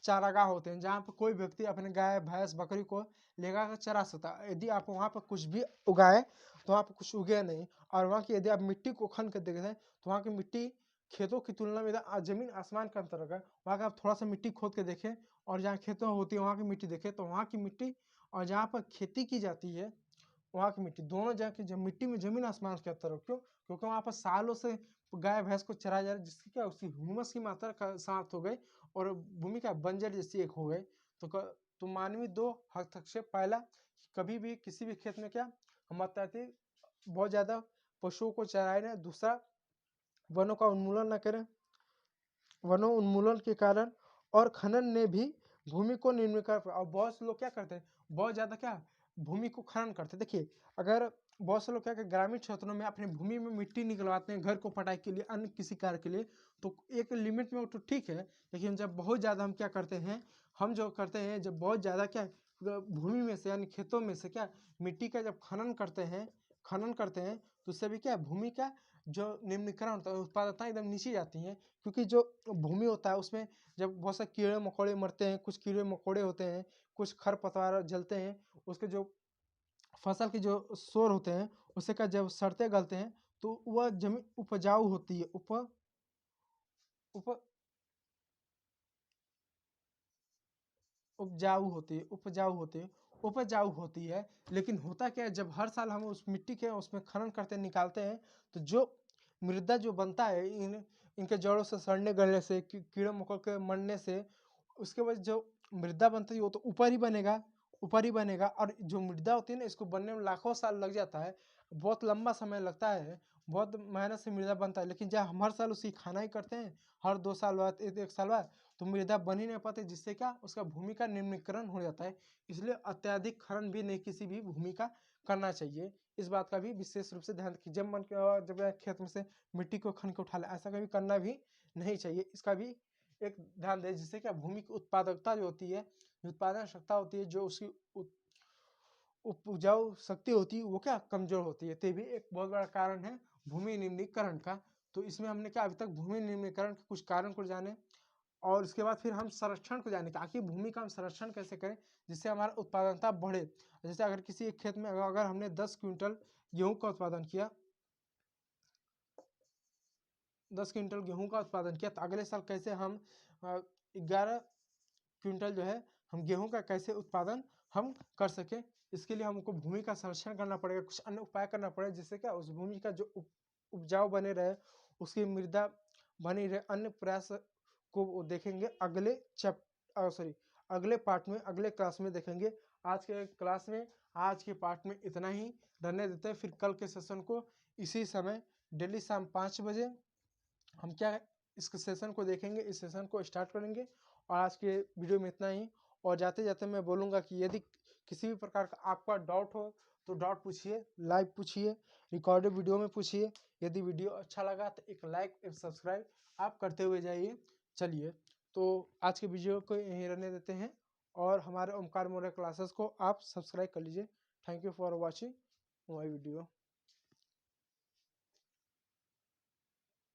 चारागाह होते हैं, जहाँ पर कोई व्यक्ति अपने गाय भैंस बकरी को लेगा कर चरा सकता है। यदि आप वहाँ पर कुछ भी उगाए तो वहाँ पर कुछ उगे नहीं। और वहाँ की यदि आप मिट्टी को खन कर देखें तो वहाँ की मिट्टी खेतों की तुलना में जमीन आसमान का अंतर होगा। वहाँ का आप थोड़ा सा मिट्टी खोद के देखें और जहाँ खेतों होती है वहाँ की मिट्टी देखें, तो वहाँ की मिट्टी और जहाँ पर खेती की जाती है वहाँ की मिट्टी, दोनों जगह की मिट्टी में जमीन आसमान के अंतर हो। क्यों? क्योंकि वहाँ पर सालों से गाय भैंस को चराया जा रहा है, जिसकी क्या उसकी ह्यूमस की मात्रा समाप्त हो गई और भूमि का बंजर जैसी एक हो गई। तो मानवीय दो हस्तक्षेप, पहला कभी भी किसी भी खेत में क्या हम अत्यधिक बहुत ज़्यादा पशुओं को चराए ना। दूसरा, वनों का उन्मूलन न करें। वनों उन्मूलन के कारण और खनन ने भी भूमि को निम्नीकरण, और बहुत से लोग क्या करते हैं, बहुत ज़्यादा क्या भूमि को खनन करते हैं। देखिए, अगर बहुत से लोग क्या ग्रामीण क्षेत्रों में अपनी भूमि में मिट्टी निकलवाते हैं घर को पटाई के लिए, अन्य किसी कार्य के लिए, तो एक लिमिट में वो तो ठीक है। लेकिन जब बहुत ज़्यादा हम क्या करते हैं, हम जो करते हैं जब बहुत ज़्यादा क्या भूमि में से यानी खेतों में से क्या मिट्टी का जब खनन करते हैं तो उससे भी क्या भूमि का जो निम्नीकरण होता है, उत्पादकता एकदम नीचे जाती है। क्योंकि जो भूमि होता है उसमें जब बहुत से कीड़े मकोड़े मरते हैं, कुछ कीड़े मकोड़े होते हैं, कुछ खरपतवार जलते हैं, उसके जो फसल के जो शोर होते हैं उससे क्या जब सड़ते गलते हैं तो वह जमीन उपजाऊ होती है। उप उपजाऊ होती है। लेकिन होता क्या है, जब हर साल हम उस मिट्टी के उसमें खनन करते निकालते हैं तो जो मृदा जो बनता है इनके जड़ों से सड़ने गलने से कीड़े मकोड़े के मरने से, उसके बाद जो मृदा बनती है वो तो ऊपर ही बनेगा। और जो मृदा होती है ना, इसको बनने में लाखों साल लग जाता है, बहुत लंबा समय लगता है, बहुत मेहनत से मृदा बनता है। लेकिन जब हम हर साल उसी खाना ही करते हैं, हर 2 साल बाद एक साल बाद, तो मृदा बन ही नहीं पाती, जिससे क्या उसका भूमि का निम्नीकरण हो जाता है। इसलिए अत्यधिक खनन भी नहीं किसी भी भूमि का करना चाहिए। इस बात का भी विशेष रूप से ध्यान रखिए। जब खेत में से मिट्टी को खन के उठा ले, ऐसा कभी करना भी नहीं चाहिए। इसका भी एक ध्यान दें, जिससे क्या भूमि की उत्पादकता जो होती है, उत्पादन क्षमता होती है, जो उसकी उपजाऊ शक्ति होती है, वो क्या कमजोर होती है। तो ये भी एक बहुत बड़ा कारण है भूमि निम्नीकरण का। तो इसमें हमने क्या अभी तक भूमि निम्नीकरण के कुछ कारण को जाने, और उसके बाद फिर हम संरक्षण को जाने कि आखिर भूमि का हम संरक्षण कैसे करें जिससे हमारा उत्पादकता बढ़े। जैसे अगर किसी एक खेत में अगर हमने 10 क्विंटल गेहूं का उत्पादन किया, 10 क्विंटल गेहूं का उत्पादन किया, तो अगले साल कैसे हम 11 क्विंटल जो है हम गेहूं का कैसे उत्पादन हम कर सकें। इसके लिए हमको भूमि का संरक्षण करना पड़ेगा, कुछ अन्य उपाय करना पड़ेगा, जिससे क्या उस भूमि का जो उपजाऊ बने रहे, उसकी मृदा बनी रहे। अन्य प्रयास को वो देखेंगे अगले पार्ट में, अगले क्लास में देखेंगे। आज के पार्ट में इतना ही रहने देते हैं। फिर कल के सेशन को इसी समय डेली शाम 5 बजे हम क्या इस सेशन को देखेंगे, इस सेशन को स्टार्ट करेंगे। और आज के वीडियो में इतना ही। और जाते जाते मैं बोलूँगा कि यदि किसी भी प्रकार का आपका डाउट हो तो डाउट पूछिए, लाइव पूछिए, रिकॉर्डेड वीडियो में पूछिए। यदि वीडियो अच्छा लगा तो एक लाइक एक सब्सक्राइब आप करते हुए जाइए। चलिए, तो आज के वीडियो को यहीं रहने देते हैं और हमारे ओमकार मौर्य क्लासेस को आप सब्सक्राइब कर लीजिए। Thank you for watching my video.